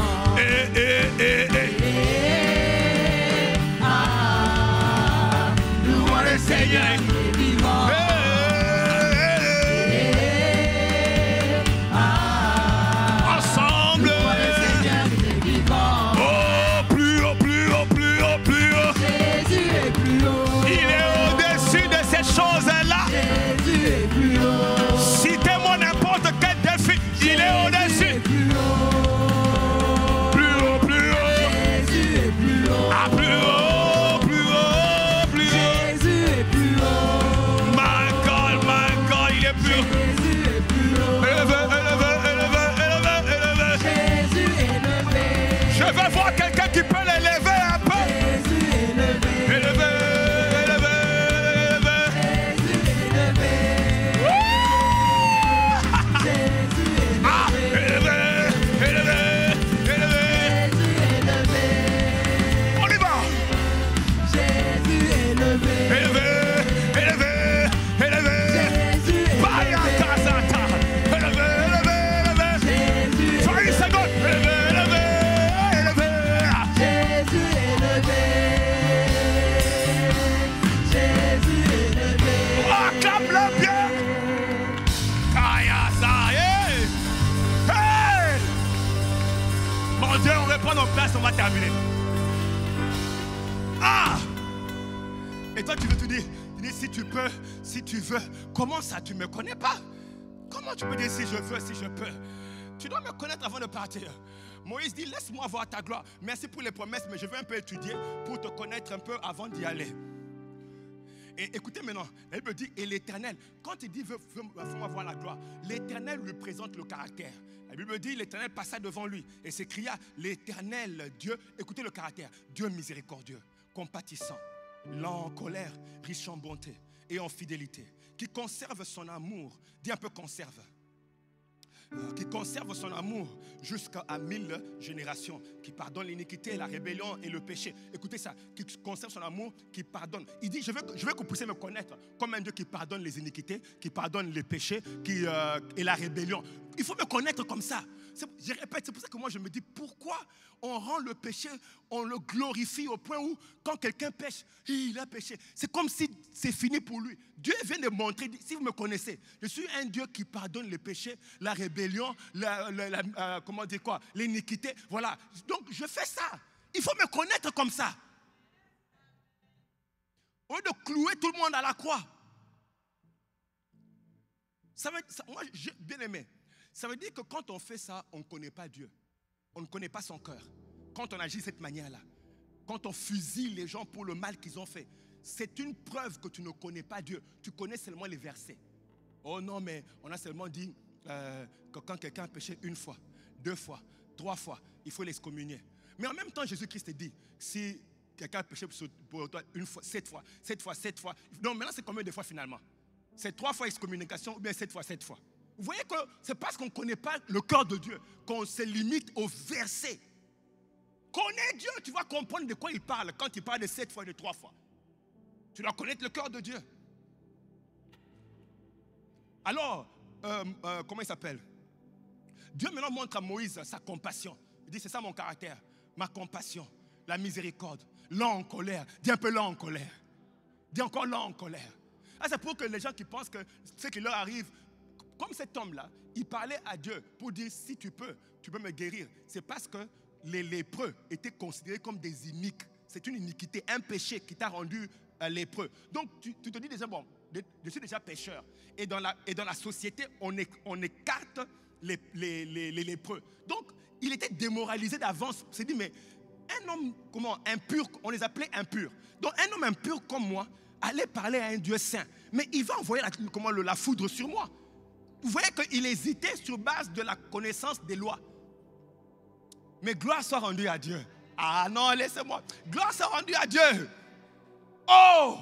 Louons le Seigneur, il est vivant. Ensemble, louons le Seigneur, il est vivant. oh, plus haut, plus haut, plus haut, plus haut. Jésus est plus haut. Il est au-dessus de ces choses-là. Jésus est plus haut. Citez-moi n'importe quel défi, il est au-dessus. Plus haut. Plus haut, plus haut. Jésus est plus haut. Ah, plus haut, plus haut, plus haut. Jésus est plus haut. My God, il est plus haut. Jésus est plus haut. Élevé, élevé, élevé, élevé, élevé. Jésus est élevé. Je veux voir quelqu'un qui peut l'élever un peu. Jésus est élevé. Élevé, élevé, élevé. Jésus est élevé. Jésus est élevé. Ah, élevé, élevé, élevé. Jésus est élevé. On y va. Jésus est élevé. Élevé, élevé, élevé. Jésus est Vaya élevé. Kazata. Élevé, élevé, élevé. Jésus est Sois une seconde. Élevé, élevé, élevé. Jésus est élevé. Jésus est élevé. Acclame-le bien. Kaya ça, hey. Hey. Mon Dieu, on va prendre en place, on va terminer. Ah. Et toi, tu veux te dire, si tu peux, si tu veux. Comment ça, tu ne me connais pas? Comment tu peux dire si je veux, si je peux? Tu dois me connaître avant de partir. Moïse dit, laisse-moi voir ta gloire. Merci pour les promesses, mais je veux un peu étudier pour te connaître un peu avant d'y aller. Et écoutez maintenant, elle me dit, et l'Éternel, quand il dit, fais-moi voir la gloire, l'Éternel lui présente le caractère. La Bible dit, l'Éternel passa devant lui et s'écria, l'Éternel Dieu, écoutez le caractère, Dieu miséricordieux, compatissant, lent en colère, riche en bonté et en fidélité, qui conserve son amour, dis un peu conserve, qui conserve son amour jusqu'à 1000 générations, qui pardonne l'iniquité, la rébellion et le péché. Écoutez ça, qui conserve son amour, qui pardonne. Il dit, je veux que vous puissiez me connaître comme un Dieu qui pardonne les iniquités, qui pardonne les péchés et la rébellion. Il faut me connaître comme ça. Je répète, c'est pour ça que moi je me dis, pourquoi on rend le péché, on le glorifie au point où quand quelqu'un pêche, il a péché. C'est comme si c'est fini pour lui. Dieu vient de montrer, si vous me connaissez, je suis un Dieu qui pardonne les péchés, la rébellion, comment dire quoi, l'iniquité. Voilà. Donc je fais ça. Il faut me connaître comme ça. Au lieu de clouer tout le monde à la croix. Moi, j'ai bien aimé. Ça veut dire que quand on fait ça, on ne connaît pas Dieu. On ne connaît pas son cœur. Quand on agit de cette manière-là, quand on fusille les gens pour le mal qu'ils ont fait, c'est une preuve que tu ne connais pas Dieu. Tu connais seulement les versets. Oh non, mais on a seulement dit que quand quelqu'un a péché une fois, 2 fois, 3 fois, il faut l'excommunier. Mais en même temps, Jésus-Christ dit, si quelqu'un a péché pour toi une fois, 7 fois, 7 fois, 7 fois. Donc maintenant, c'est combien de fois finalement? C'est 3 fois excommunication ou bien 7 fois, 7 fois? Vous voyez que c'est parce qu'on ne connaît pas le cœur de Dieu qu'on se limite au verset. Connais Dieu, tu vas comprendre de quoi il parle quand il parle de 7 fois et de 3 fois. Tu dois connaître le cœur de Dieu. Alors, comment il s'appelle? Dieu maintenant montre à Moïse sa compassion. Il dit, c'est ça mon caractère, ma compassion, la miséricorde, lent en colère. Dis un peu lent en colère. Dis encore lent en colère. Ah, c'est pour que les gens qui pensent que ce qui leur arrive, comme cet homme-là, il parlait à Dieu pour dire, si tu peux me guérir. C'est parce que les lépreux étaient considérés comme des iniques. C'est une iniquité, un péché qui t'a rendu lépreux. Donc tu te dis déjà, bon, je suis déjà pécheur. Et dans la société, on écarte les lépreux. Donc il était démoralisé d'avance. Il s'est dit, mais un homme impur, on les appelait impurs. Donc un homme impur comme moi allait parler à un Dieu saint. Mais il va envoyer la foudre sur moi. Vous voyez qu'il hésitait sur base de la connaissance des lois. Mais gloire soit rendue à Dieu. Ah non, laissez-moi. Gloire soit rendue à Dieu. Oh!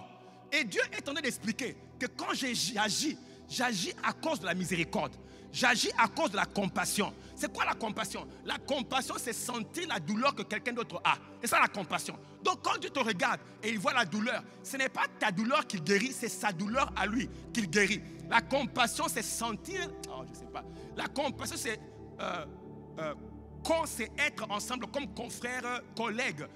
Et Dieu est en train d'expliquer que quand j'agis à cause de la miséricorde. J'agis à cause de la compassion. C'est quoi la compassion? La compassion, c'est sentir la douleur que quelqu'un d'autre a. C'est ça la compassion. Donc quand Dieu te regarde et il voit la douleur, ce n'est pas ta douleur qu'il guérit, c'est sa douleur à lui qu'il guérit. La compassion, c'est sentir... Oh, je ne sais pas. La compassion, c'est... c'est être ensemble comme confrères, collègues.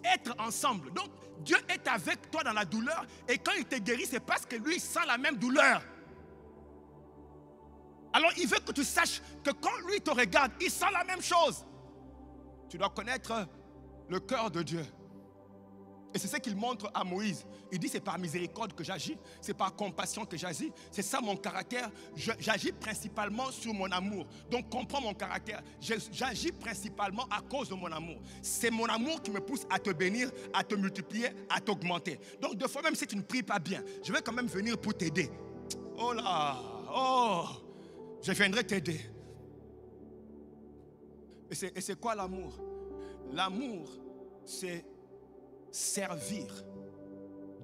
Être ensemble. Donc, Dieu est avec toi dans la douleur. Et quand il te guérit, c'est parce que lui, il sent la même douleur. Alors, il veut que tu saches que quand lui te regarde, il sent la même chose. Tu dois connaître le cœur de Dieu. Et c'est ce qu'il montre à Moïse. Il dit, c'est par miséricorde que j'agis. C'est par compassion que j'agis. C'est ça mon caractère. J'agis principalement sur mon amour. Donc, comprends mon caractère. J'agis principalement à cause de mon amour. C'est mon amour qui me pousse à te bénir, à te multiplier, à t'augmenter. Donc, des fois, même si tu ne pries pas bien, je vais quand même venir pour t'aider. Oh là, oh, je viendrai t'aider. Et c'est quoi l'amour? L'amour, c'est servir,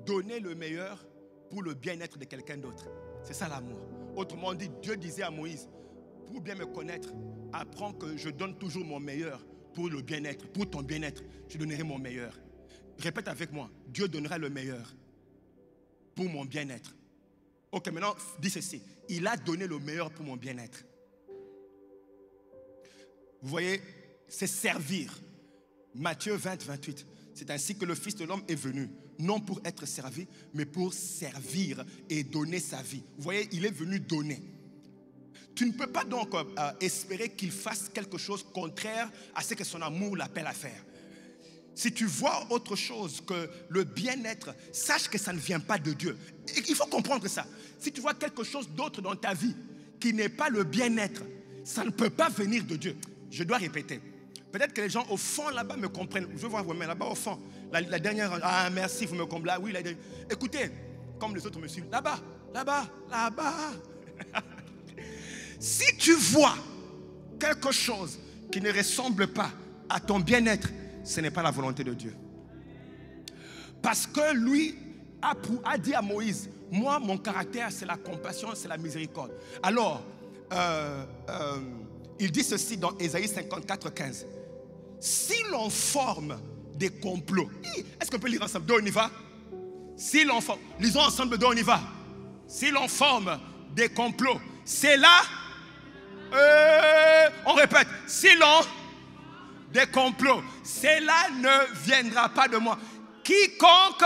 donner le meilleur pour le bien-être de quelqu'un d'autre. C'est ça l'amour. Autrement dit, Dieu disait à Moïse, pour bien me connaître, apprends que je donne toujours mon meilleur pour le bien-être, pour ton bien-être, je donnerai mon meilleur. Répète avec moi, Dieu donnera le meilleur pour mon bien-être. Ok, maintenant, dis ceci, il a donné le meilleur pour mon bien-être. Vous voyez, c'est servir. Matthieu 20, 28. C'est ainsi que le Fils de l'homme est venu, non pour être servi, mais pour servir et donner sa vie. Vous voyez, il est venu donner. Tu ne peux pas donc espérer qu'il fasse quelque chose contraire à ce que son amour l'appelle à faire. Si tu vois autre chose que le bien-être, sache que ça ne vient pas de Dieu. Il faut comprendre ça. Si tu vois quelque chose d'autre dans ta vie qui n'est pas le bien-être, ça ne peut pas venir de Dieu. Je dois répéter. Peut-être que les gens au fond là-bas me comprennent. Je vois vos mains là-bas au fond. La dernière, ah merci, vous me comblez. Oui, la dernière. Écoutez, comme les autres me suivent. Là-bas, là-bas, là-bas. Si tu vois quelque chose qui ne ressemble pas à ton bien-être, ce n'est pas la volonté de Dieu. Parce que lui a dit à Moïse, moi, mon caractère, c'est la compassion, c'est la miséricorde. Alors, il dit ceci dans Ésaïe 54, 15. Si l'on forme des complots, est-ce qu'on peut lire ensemble? Donc on y va. Si l'on forme, lisons ensemble, donc on y va. Si l'on forme des complots, c'est là, on répète, si l'on des complots, cela ne viendra pas de moi. Quiconque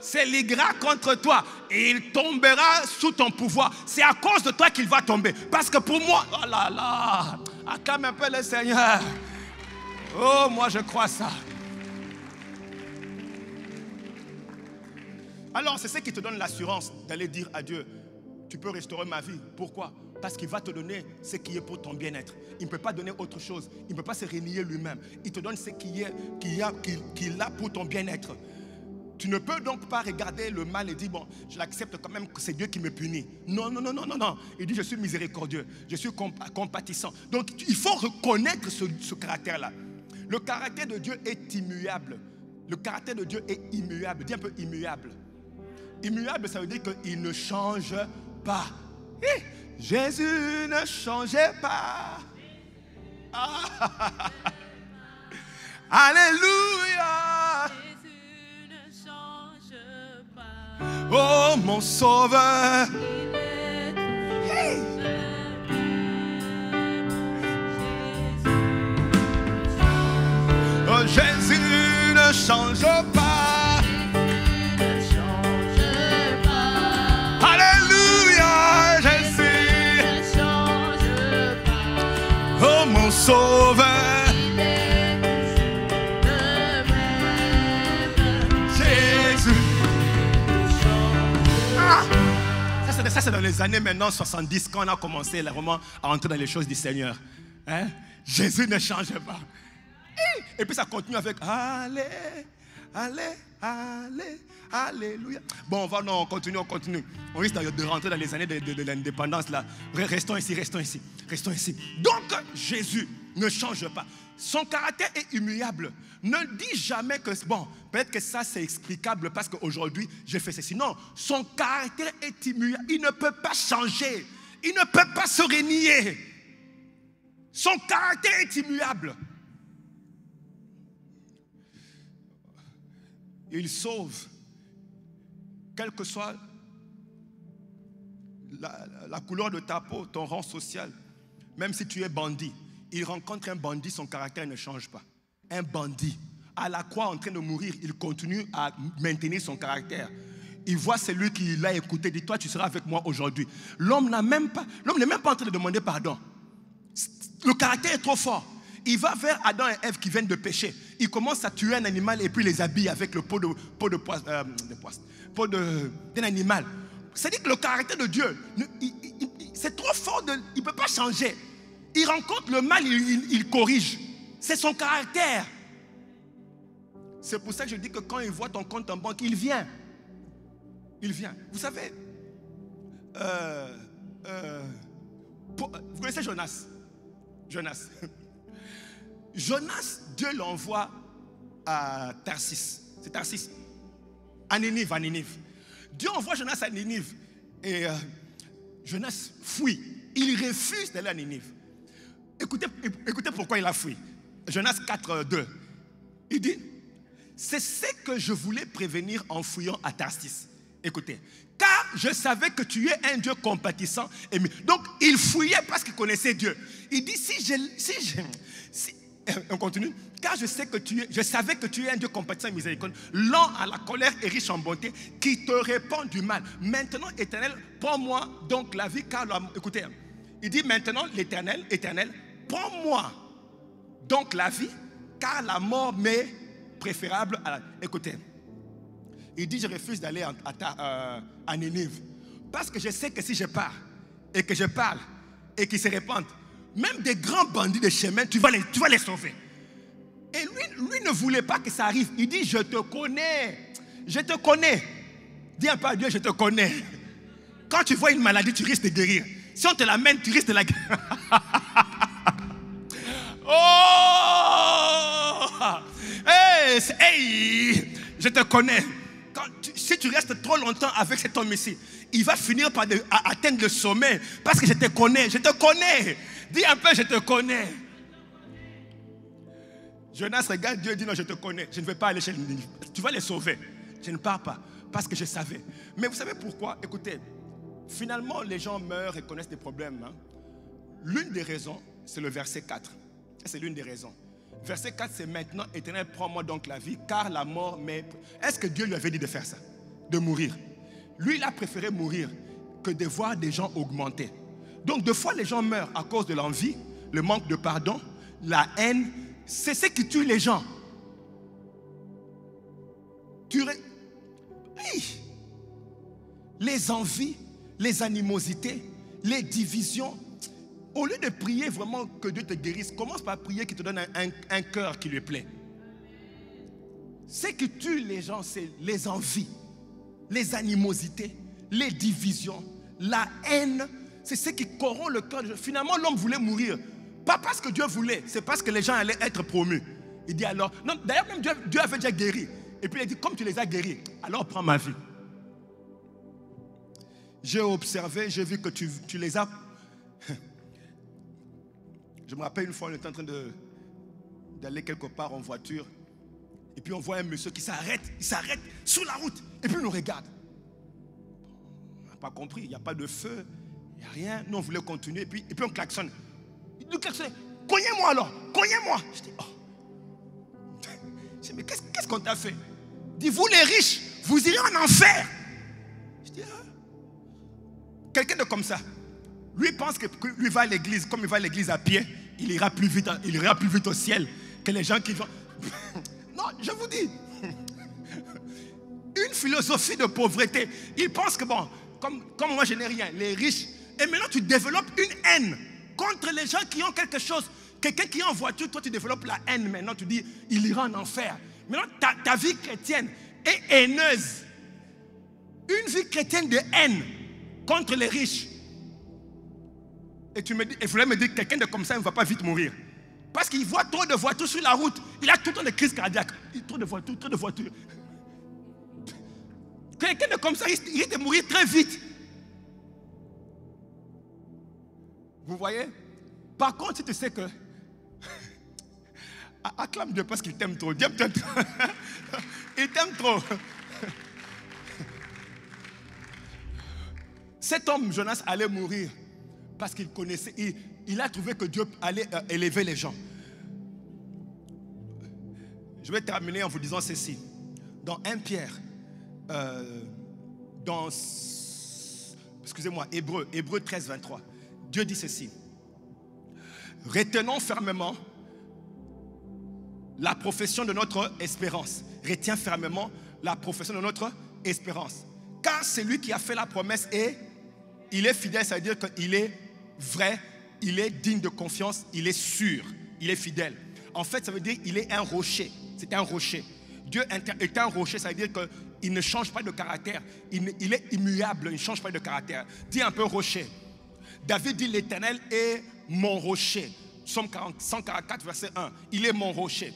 se liguera contre toi, il tombera sous ton pouvoir. C'est à cause de toi qu'il va tomber. Parce que pour moi, oh là là, acclame un peu le Seigneur. Oh, moi je crois ça. Alors c'est ce qui te donne l'assurance d'aller dire à Dieu, tu peux restaurer ma vie. Pourquoi? Parce qu'il va te donner ce qui est pour ton bien-être. Il ne peut pas donner autre chose. Il ne peut pas se renier lui-même. Il te donne ce qu'il a pour ton bien-être. Tu ne peux donc pas regarder le mal et dire, bon, je l'accepte quand même que c'est Dieu qui me punit. Non, non, non, non, non, non. Il dit, je suis miséricordieux, je suis compatissant. Donc, il faut reconnaître ce caractère-là. Le caractère de Dieu est immuable. Le caractère de Dieu est immuable. Dis un peu immuable. Immuable, ça veut dire qu'il ne change pas. Jésus ne changeait pas. Ah. Alléluia. Jésus ne change pas. Oh mon sauveur. Il est Hey. Oh, Jésus ne change pas. ne change pas. Alléluia, Jésus. Ne change pas. Oh mon sauveur. Il est le même. Jésus. Ne change Ah. Ça c'est dans les années maintenant 70 quand on a commencé là, vraiment à entrer dans les choses du Seigneur. Hein? Jésus ne change pas. Et puis ça continue avec allez, allez, allez, alléluia. Bon, on continue. On risque de rentrer dans les années de l'indépendance là. Restons ici. Donc, Jésus ne change pas. Son caractère est immuable. Ne dis jamais que, bon, peut-être que ça c'est explicable parce qu'aujourd'hui j'ai fait ceci. Non, son caractère est immuable. Il ne peut pas changer. Il ne peut pas se renier. Son caractère est immuable. Il sauve, quelle que soit la couleur de ta peau, ton rang social. Même si tu es bandit, il rencontre un bandit, son caractère ne change pas. Un bandit, à la croix en train de mourir, il continue à maintenir son caractère. Il voit celui qui l'a écouté, dit, toi tu seras avec moi aujourd'hui. L'homme n'est même pas en train de demander pardon. Le caractère est trop fort. Il va vers Adam et Ève qui viennent de pécher. Il commence à tuer un animal et puis les habille avec le peau d'un animal. C'est-à-dire que le caractère de Dieu, c'est trop fort, il ne peut pas changer. Il rencontre le mal, il corrige. C'est son caractère. C'est pour ça que je dis que quand il voit ton compte en banque, il vient. Il vient. Vous savez, vous connaissez Jonas? Jonas, Dieu l'envoie à Tarsis. C'est Tarsis. À Ninive. Dieu envoie Jonas à Ninive. Et Jonas fuit. Il refuse d'aller à Ninive. Écoutez pourquoi il a fui. Jonas 4:2. Il dit, c'est ce que je voulais prévenir en fuyant à Tarsis. Écoutez. Car je savais que tu es un Dieu compatissant. Donc, il fuyait parce qu'il connaissait Dieu. Il dit, on continue. Car je savais que tu es un Dieu compatissant et miséricordieux, lent à la colère et riche en bonté, qui te répand du mal. Maintenant, Éternel, prends-moi donc la vie, car écoutez, il dit maintenant, l'Éternel, prends-moi donc la vie, car la mort m'est préférable à la... Écoutez, il dit, je refuse d'aller à Ninive, parce que je sais que si je pars, et que je parle, et qu'ils se répandent, même des grands bandits de chemin, tu vas les sauver. Et lui ne voulait pas que ça arrive. Il dit, je te connais. Dis un peu à Dieu, je te connais. Quand tu vois une maladie, tu risques de guérir. Si on te l'amène, tu risques de la guérir. Oh! Hey, je te connais. Si tu restes trop longtemps avec cet homme ici, il va finir par atteindre le sommet. Parce que je te connais. Dis un peu, je te connais. Jonas regarde Dieu et dit, non, je te connais. Je ne vais pas aller chez lui. Tu vas les sauver. Je ne pars pas. Parce que je savais. Mais vous savez pourquoi? Écoutez, finalement, les gens meurent et connaissent des problèmes. Hein? L'une des raisons, c'est le verset 4. C'est l'une des raisons. Verset 4, c'est maintenant, Éternel, prends-moi donc la vie, car la mort m'est... Est-ce que Dieu lui avait dit de faire ça? De mourir? Lui, il a préféré mourir que de voir des gens augmenter. Donc, deux fois, les gens meurent à cause de l'envie, le manque de pardon, la haine. C'est ce qui tue les gens. Les envies, les animosités, les divisions. Au lieu de prier vraiment que Dieu te guérisse, commence par prier qu'il te donne un cœur qui lui plaît. Ce qui tue les gens, c'est les envies, les animosités, les divisions, la haine. C'est ce qui corrompt le cœur. Finalement, l'homme voulait mourir. Pas parce que Dieu voulait, c'est parce que les gens allaient être promus. Il dit alors, non, d'ailleurs même Dieu avait déjà guéri. Et puis il a dit, comme tu les as guéris, alors prends ma vie. J'ai observé, j'ai vu que tu les as... Je me rappelle une fois, on était en train d'aller quelque part en voiture. Et puis on voit un monsieur qui s'arrête, il s'arrête sur la route. Et puis il nous regarde. On n'a pas compris, il n'y a pas de feu, il n'y a rien. Nous on voulait continuer. Et puis on klaxonne. Il nous klaxonne. Cognez-moi alors, cognez-moi. Je dis, oh. Je dis, mais qu'est-ce qu'on t'a fait? Il dit, vous les riches, vous irez en enfer. Je dis, ah. Quelqu'un de comme ça. Lui pense que lui va à l'église, comme il va à l'église à pied, il ira plus vite au ciel que les gens qui vont. Non, je vous dis. Une philosophie de pauvreté. Il pense que bon, comme moi je n'ai rien, les riches. Et maintenant tu développes une haine contre les gens qui ont quelque chose. Quelqu'un qui est en voiture, toi tu développes la haine. Maintenant tu dis, il ira en enfer. Maintenant ta vie chrétienne est haineuse. Une vie chrétienne de haine contre les riches. Et tu voulais me dire que quelqu'un de comme ça ne va pas vite mourir. Parce qu'il voit trop de voitures sur la route. Il a tout le temps des crises cardiaques. Trop de voitures, trop de voitures. Quelqu'un de comme ça, il risque de mourir très vite. Vous voyez? Par contre, si tu sais que... Acclame Dieu parce qu'il t'aime trop. Dieu t'aime trop. Il t'aime trop. Cet homme, Jonas, allait mourir. Parce qu'il connaissait, il a trouvé que Dieu allait élever les gens. Je vais terminer en vous disant ceci. Dans 1 Pierre, excusez-moi, Hébreux 13, 23, Dieu dit ceci. Retenons fermement la profession de notre espérance. Retiens fermement la profession de notre espérance. Car celui qui a fait la promesse il est fidèle, ça veut dire qu'il est vrai, il est digne de confiance, il est sûr, il est fidèle. En fait, ça veut dire qu'il est un rocher. C'est un rocher. Dieu est un rocher, ça veut dire qu'il ne change pas de caractère. Il est immuable, il ne change pas de caractère. Dis un peu rocher. David dit l'Éternel est mon rocher. Psaume 144, verset 1. Il est mon rocher.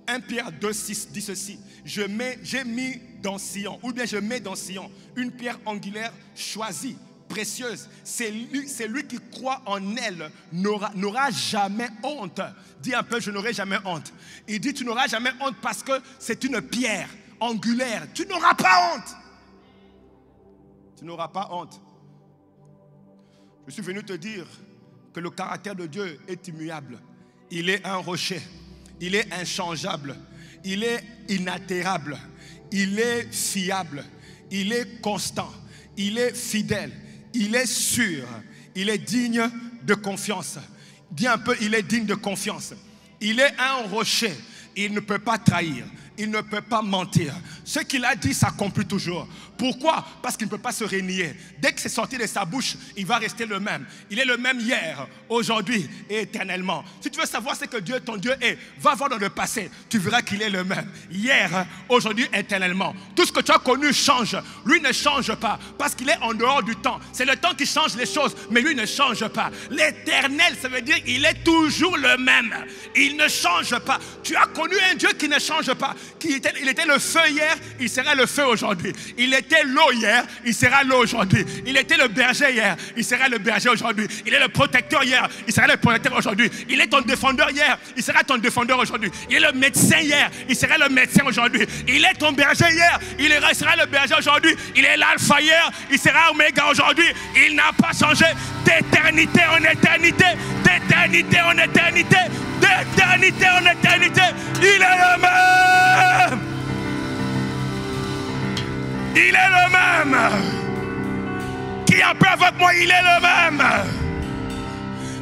1 Pierre 2, 6 dit ceci. J'ai mis dans Sion, ou bien je mets dans Sion, une pierre angulaire choisie, précieuse. C'est lui qui croit en elle n'aura jamais honte. Dis un peu, je n'aurai jamais honte. Il dit, tu n'auras jamais honte parce que c'est une pierre angulaire. Tu n'auras pas honte. Tu n'auras pas honte. Je suis venu te dire que le caractère de Dieu est immuable. Il est un rocher. Il est inchangeable. Il est inaltérable. Il est fiable. Il est constant. Il est fidèle. Il est sûr, il est digne de confiance. Dis un peu, il est digne de confiance. Il est un rocher, il ne peut pas trahir, il ne peut pas mentir. Ce qu'il a dit s'accomplit toujours. Pourquoi? Parce qu'il ne peut pas se renier. Dès que c'est sorti de sa bouche, il va rester le même. Il est le même hier, aujourd'hui et éternellement. Si tu veux savoir ce que Dieu, ton Dieu est, va voir dans le passé. Tu verras qu'il est le même. Hier, aujourd'hui, éternellement. Tout ce que tu as connu change. Lui ne change pas parce qu'il est en dehors du temps. C'est le temps qui change les choses, mais lui ne change pas. L'éternel, ça veut dire qu'il est toujours le même. Il ne change pas. Tu as connu un Dieu qui ne change pas. Il était le feu hier, il sera le feu aujourd'hui. Il était l'eau hier, il sera l'eau aujourd'hui. Il était le berger hier, il sera le berger aujourd'hui. Il est le protecteur hier, il sera le protecteur aujourd'hui. Il est ton défendeur hier, il sera ton défendeur aujourd'hui. Il est le médecin hier, il sera le médecin aujourd'hui. Il est ton berger hier, il sera le berger aujourd'hui. Il est l'alpha hier, il sera oméga aujourd'hui. Il n'a pas changé d'éternité en éternité, d'éternité en éternité, d'éternité en éternité. Il est le même. Il est le même. Qui a peur avec moi? Il est le même.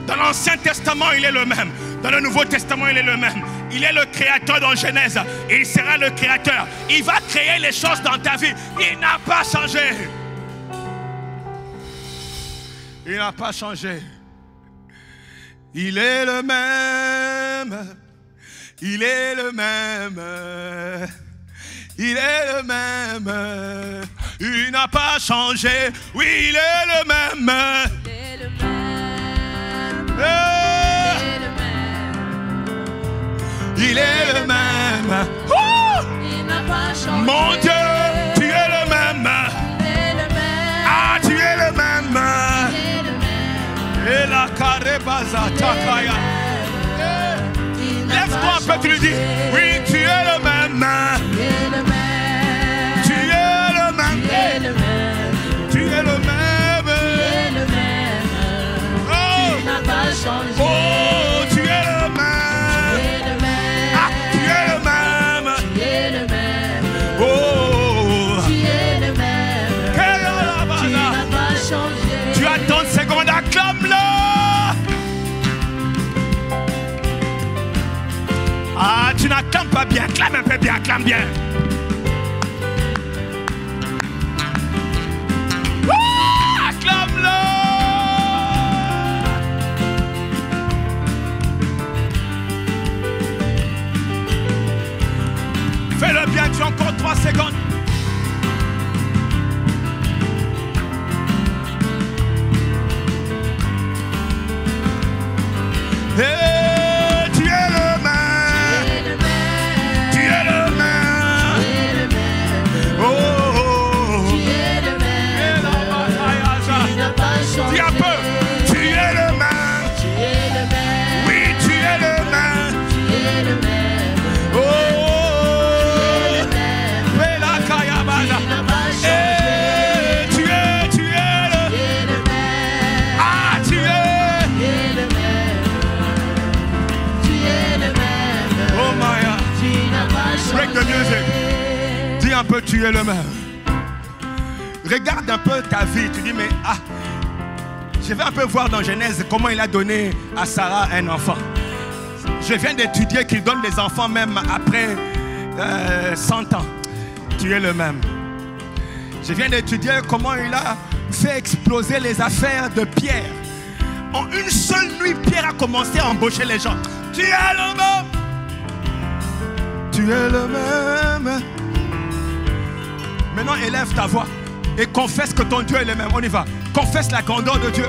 Dans l'Ancien Testament, il est le même. Dans le Nouveau Testament, il est le même. Il est le créateur dans Genèse. Il sera le créateur. Il va créer les choses dans ta vie. Il n'a pas changé. Il n'a pas changé. Il est le même. Il est le même. Il est le même. Il n'a pas changé. Oui, il est le même. Il est le même. Il est le même. Il n'a pas changé. Mon Dieu, tu es le même. Il est le même. Ah, tu es le même. Il est le même. Et la carebaza takaya. Lève-toi un peu, tu lui dis, oui, tu es le même. Tu es le même. Tu es le même. Tu es le même. Tu es le même. Tu es le même. Oh, Tu n'as pas changé. oh, tu es le Tu même. es le même. Ah, tu es le même. Tu es le même. Oh, Tu es le même. quelle Tu alabaza. n'as pas changé. Tu as 30 secondes, acclame-le. Ah, tu n'acclames pas bien, acclame un peu bien, acclame bien. Ah, acclame-le. Fais-le bien, tu as encore 3 secondes. Hey, tu es le même. Tu es le même. Tu es le même. Tu es le même. Oh, oh, oh. Tu es le même. Tu n'as pas changé. Dis un peu. Tu es le même. Tu es le même. Oui, tu es le même. Tu es le même. Oh, oh, Tu es le même. oh. Fais la kayabada. Tu n'as pas changé. Eh, tu es Tu es le même. Ah, tu es. Tu es le même. Tu es le même. Oh, Maya. Tu n'as pas changé. Break the music. Dis un peu, tu es le même. Regarde un peu ta vie. Tu dis, mais ah, je vais un peu voir dans Genèse comment il a donné à Sarah un enfant. Je viens d'étudier qu'il donne des enfants même après 100 ans. Tu es le même. Je viens d'étudier comment il a fait exploser les affaires de Pierre. En une seule nuit, Pierre a commencé à embaucher les gens. Tu es le même. Tu es le même. Maintenant, élève ta voix et confesse que ton Dieu est le même. On y va. Confesse la grandeur de Dieu.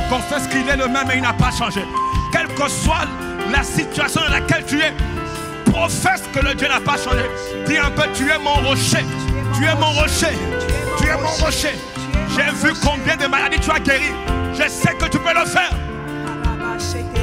Confesse qu'il est le même et il n'a pas changé. Quelle que soit la situation dans laquelle tu es, professe que le Dieu n'a pas changé. Dis un peu, tu es mon rocher. Tu es mon rocher. Tu es mon rocher. J'ai vu combien de maladies tu as guéri. Je sais que tu peux le faire.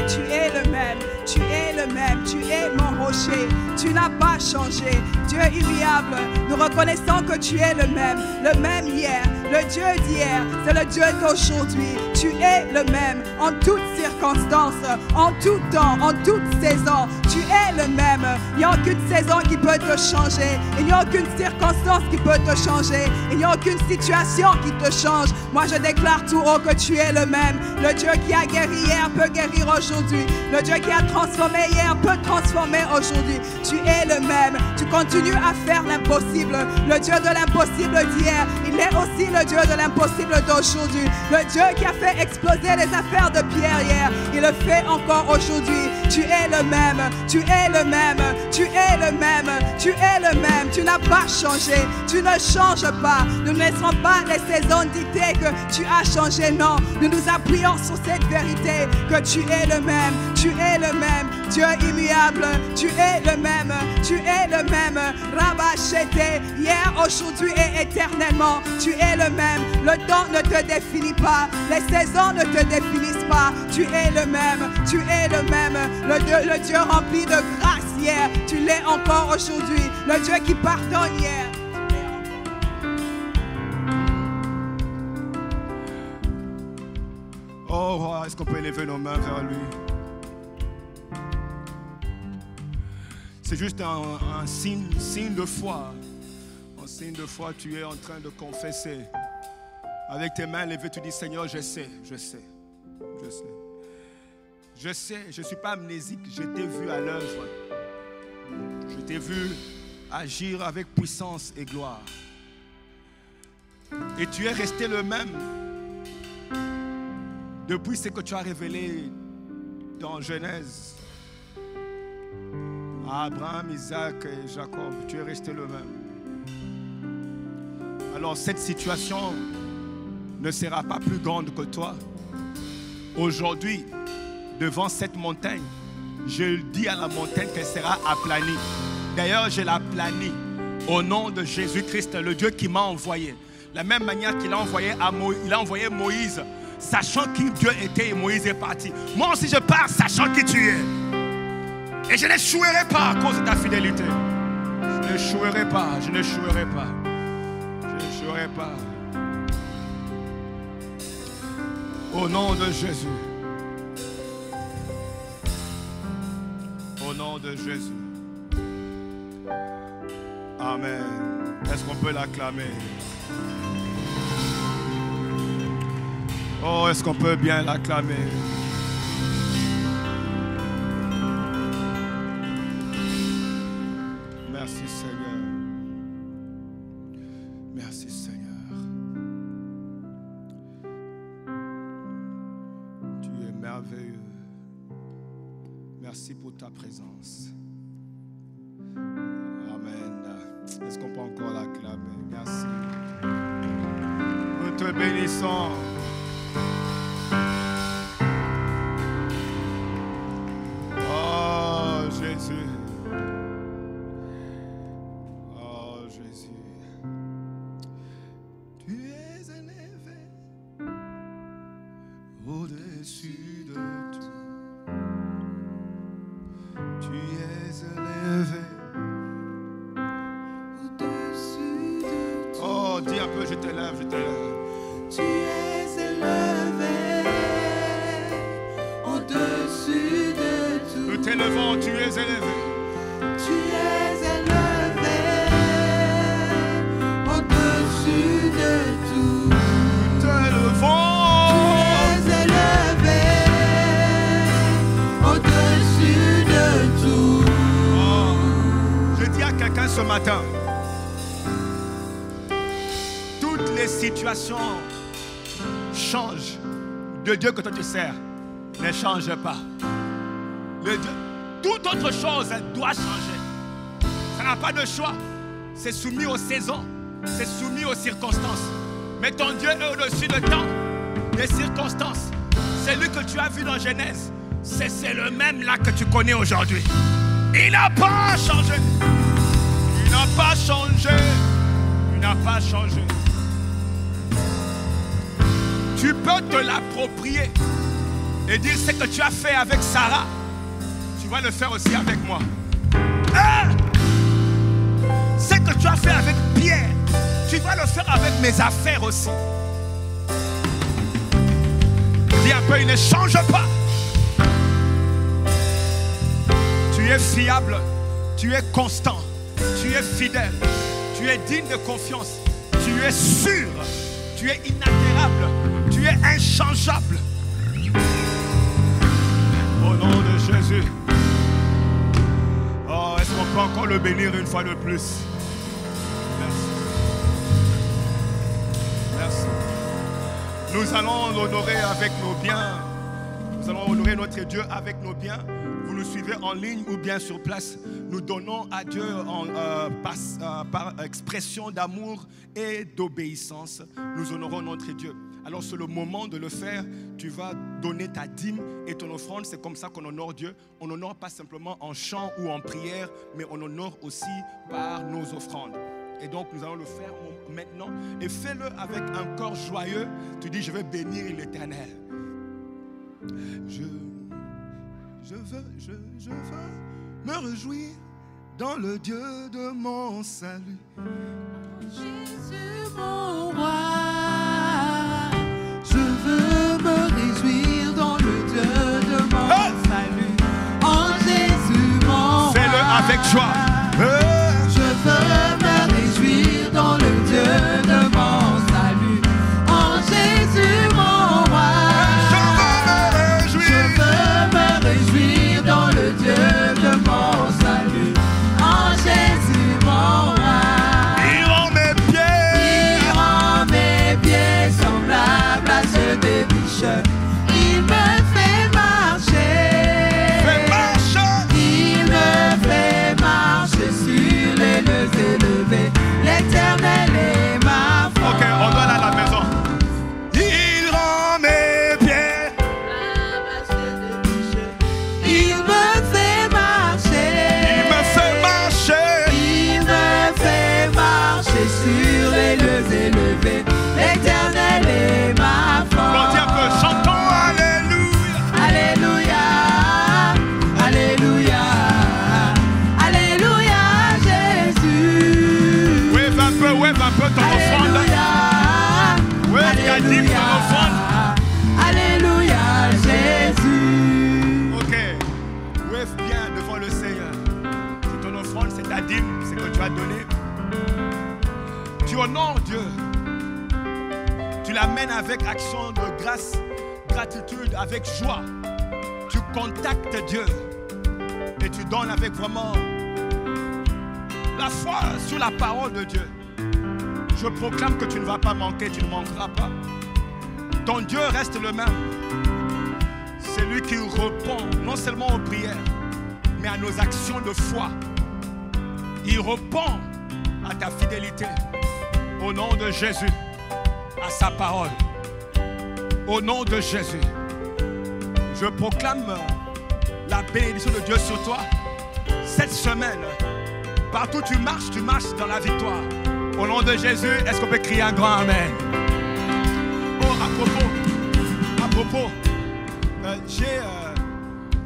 Tu es le même, tu es le même, tu es mon rocher, tu n'as pas changé. Dieu immuable, nous reconnaissons que tu es le même hier, le Dieu d'hier, c'est le Dieu d'aujourd'hui. Tu es le même en toutes circonstances, en tout temps, en toute saison. Tu es le même. Il n'y a aucune saison qui peut te changer. Il n'y a aucune circonstance qui peut te changer. Il n'y a aucune situation qui te change. Moi, je déclare tout haut que tu es le même. Le Dieu qui a guéri hier peut guérir aujourd'hui. Le Dieu qui a transformé hier peut transformer aujourd'hui. Tu es le même. Tu continues à faire l'impossible. Le Dieu de l'impossible d'hier, il est aussi le Dieu de l'impossible d'aujourd'hui. Le Dieu qui a fait exploser les affaires de Pierre hier, il le fait encore aujourd'hui. Tu es le même. Tu es le même. Tu es le même. Tu es le même. Tu n'as pas changé. Tu ne changes pas. Nous ne laisserons pas les saisons dicter que tu as changé. Non. Nous nous appuyons sur cette vérité que tu es le même. Tu es le même. Dieu immuable. Tu es le même. Tu es le même. Rabachete. Hier, aujourd'hui et éternellement. Tu es le même. Le temps ne te définit pas. Les saisons ne te définissent pas. Tu es le même. Tu es le même. Le Dieu rempli de grâce hier. Tu l'es encore aujourd'hui. Le Dieu qui pardonne hier. Oh roi, est-ce qu'on peut élever nos mains vers lui? C'est juste un signe de foi. Un signe de foi, tu es en train de confesser. Avec tes mains levées, tu dis, Seigneur, je sais. Je ne suis pas amnésique, je t'ai vu à l'œuvre. Je t'ai vu agir avec puissance et gloire. Et tu es resté le même depuis ce que tu as révélé dans Genèse. À Abraham, Isaac et Jacob, tu es resté le même. Alors cette situation ne sera pas plus grande que toi. Aujourd'hui, devant cette montagne, je dis à la montagne qu'elle sera aplanie. D'ailleurs, je l'aplanis au nom de Jésus-Christ, le Dieu qui m'a envoyé. La même manière qu'il a envoyé il a envoyé Moïse, sachant qui Dieu était, et Moïse est parti. Moi aussi, je pars sachant qui tu es. Et je n'échouerai pas à cause de ta fidélité. Je n'échouerai pas, je n'échouerai pas. Je n'échouerai pas. Au nom de Jésus. Au nom de Jésus. Amen. Est-ce qu'on peut l'acclamer? Oh, est-ce qu'on peut bien l'acclamer? Merci Seigneur. Merci Seigneur. Tu es merveilleux. Merci pour ta présence. Amen. Est-ce qu'on peut encore l'acclamer? Merci. Nous te bénissons. Oh Jésus. Oh Jésus. Tu es élevé au-dessus de tout. Tu es élevé au-dessus de tout. Oh, dis un peu, je t'élève, je t'élève. Tu es élevé au-dessus de tout. Nous t'élevons, tu es élevé. Tu es élevé au-dessus de tout. Nous t'élevons. Tu es élevé au-dessus de tout. Oh, je dis à quelqu'un ce matin, toutes les situations changent. Le Dieu que toi tu sers ne change pas. Le Dieu, toute autre chose doit changer. Ça n'a pas de choix. C'est soumis aux saisons, c'est soumis aux circonstances. Mais ton Dieu est au-dessus du temps, des circonstances. C'est lui que tu as vu dans Genèse. C'est le même là que tu connais aujourd'hui. Il n'a pas changé. Il n'a pas changé. Il n'a pas changé. Tu peux te l'approprier et dire ce que tu as fait avec Sarah. Tu vas le faire aussi avec moi. Hein? Ce que tu as fait avec Pierre, tu vas le faire avec mes affaires aussi. Dis un peu, il ne change pas. Tu es fiable, tu es constant, tu es fidèle, tu es digne de confiance, tu es sûr, tu es inaltérable, tu es inchangeable. Au nom de Jésus. Oh, est-ce qu'on peut encore le bénir une fois de plus? Merci. Merci. Nous allons l'honorer avec nos biens. Nous allons honorer notre Dieu avec nos biens. Vous nous suivez en ligne ou bien sur place. Nous donnons à Dieu par expression d'amour et d'obéissance. Nous honorons notre Dieu. Alors c'est le moment de le faire. Tu vas donner ta dîme et ton offrande. C'est comme ça qu'on honore Dieu. On n'honore pas simplement en chant ou en prière, mais on honore aussi par nos offrandes. Et donc nous allons le faire maintenant. Et fais-le avec un corps joyeux. Tu dis, je vais bénir l'Éternel. Je veux me réjouir dans le Dieu de mon salut. Jésus mon roi, je veux me réjouir dans le Dieu de mon salut. En Jésus mon roi, fais-le avec joie. Je veux me réjouir dans le Dieu de mon salut. En Jésus mon roi, je veux me réjouir dans le Dieu de mon salut. En Jésus mon roi, il rend mes pieds semblables à ceux des biches. Il me fait marcher. Il me fait marcher amènes avec action de grâce, gratitude, avec joie. Tu contactes Dieu et tu donnes avec vraiment la foi sur la parole de Dieu. Je proclame que tu ne vas pas manquer, tu ne manqueras pas. Ton Dieu reste le même. C'est lui qui répond non seulement aux prières, mais à nos actions de foi. Il répond à ta fidélité. Au nom de Jésus, à sa parole. Au nom de Jésus, je proclame la bénédiction de Dieu sur toi. Cette semaine, partout où tu marches dans la victoire. Au nom de Jésus, est-ce qu'on peut crier un grand Amen? Oh, à propos, j'ai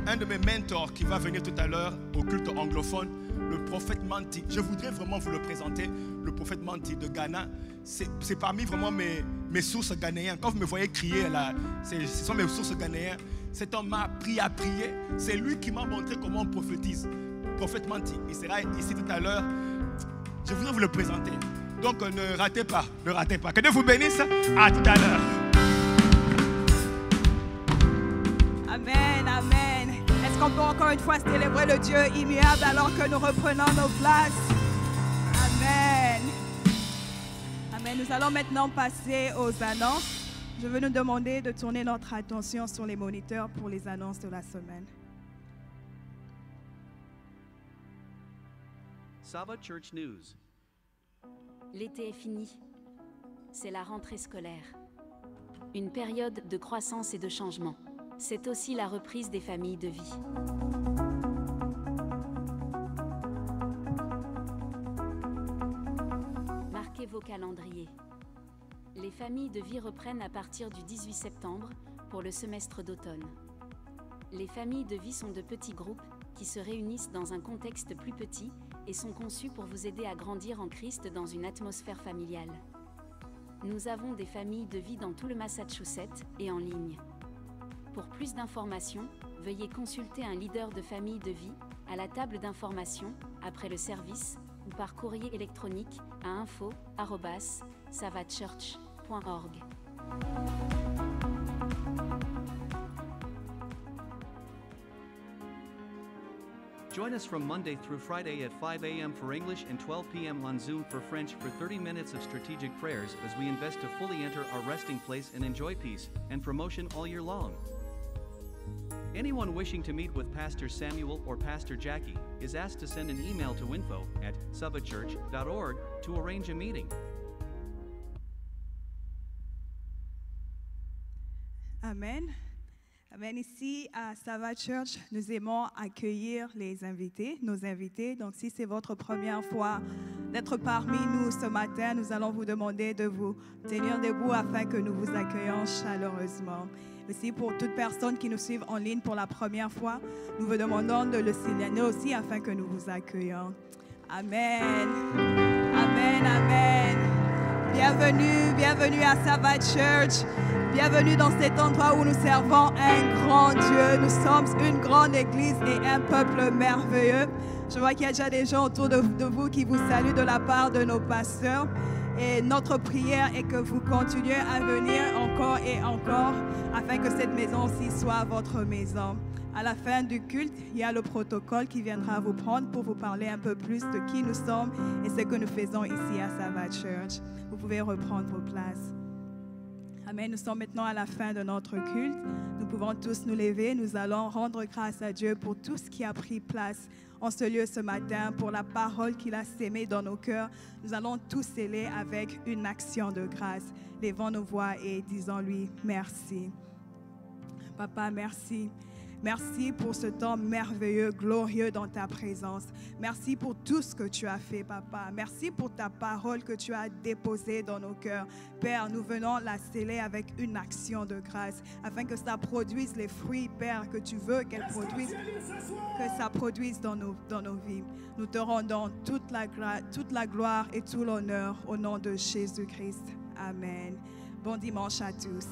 un de mes mentors qui va venir tout à l'heure au culte anglophone, le prophète Manti. Je voudrais vraiment vous le présenter, le prophète Manti de Ghana. C'est parmi vraiment mes sources ghanéennes. Quand vous me voyez crier là, ce sont mes sources ghanéennes. Cet homme m'a appris à prier. C'est lui qui m'a montré comment on prophétise. Prophète Manti, il sera ici tout à l'heure. Je voudrais vous le présenter. Donc ne ratez pas, ne ratez pas. Que Dieu vous bénisse. À tout à l'heure. Amen, amen. Est-ce qu'on peut encore une fois célébrer le Dieu immuable alors que nous reprenons nos places? Amen. Amen. Nous allons maintenant passer aux annonces. Je veux nous demander de tourner notre attention sur les moniteurs pour les annonces de la semaine. Sava Church News. L'été est fini. C'est la rentrée scolaire. Une période de croissance et de changement. C'est aussi la reprise des familles de vie. Marquez vos calendriers. Les familles de vie reprennent à partir du 18 septembre pour le semestre d'automne. Les familles de vie sont de petits groupes qui se réunissent dans un contexte plus petit et sont conçus pour vous aider à grandir en Christ dans une atmosphère familiale. Nous avons des familles de vie dans tout le Massachusetts et en ligne. Pour plus d'informations, veuillez consulter un leader de famille de vie à la table d'information après le service ou par courrier électronique à info@savachurch.org. Join us from Monday through Friday at 5 a.m. for English and 12 p.m. on Zoom for French for 30 minutes of strategic prayers as we invest to fully enter our resting place and enjoy peace and promotion all year long. Anyone wishing to meet with Pastor Samuel or Pastor Jackie is asked to send an email to info@savachurch.org to arrange a meeting. Amen. Amen. Ici à Sava Church, nous aimons accueillir les invités, nos invités. Donc, si c'est votre première fois d'être parmi nous ce matin, nous allons vous demander de vous tenir debout afin que nous vous accueillions chaleureusement. Aussi, pour toute personne qui nous suit en ligne pour la première fois, nous vous demandons de le signaler aussi afin que nous vous accueillions. Amen. Amen, amen. Bienvenue, bienvenue à Sava Church. Bienvenue dans cet endroit où nous servons un grand Dieu. Nous sommes une grande église et un peuple merveilleux. Je vois qu'il y a déjà des gens autour de vous qui vous saluent de la part de nos pasteurs. Et notre prière est que vous continuez à venir encore et encore afin que cette maison-ci soit votre maison. À la fin du culte, il y a le protocole qui viendra vous prendre pour vous parler un peu plus de qui nous sommes et ce que nous faisons ici à Sava Church. Vous pouvez reprendre vos places. Amen. Nous sommes maintenant à la fin de notre culte. Nous pouvons tous nous lever. Nous allons rendre grâce à Dieu pour tout ce qui a pris place en ce lieu ce matin, pour la parole qu'il a sémée dans nos cœurs. Nous allons tous sceller avec une action de grâce. Levons nos voix et disons-lui merci. Papa, merci. Merci pour ce temps merveilleux, glorieux dans ta présence. Merci pour tout ce que tu as fait, Papa. Merci pour ta parole que tu as déposée dans nos cœurs. Père, nous venons la sceller avec une action de grâce, afin que ça produise les fruits, Père, que tu veux qu'elle produise, que ça produise dans nos vies. Nous te rendons toute la gloire et tout l'honneur au nom de Jésus-Christ. Amen. Bon dimanche à tous.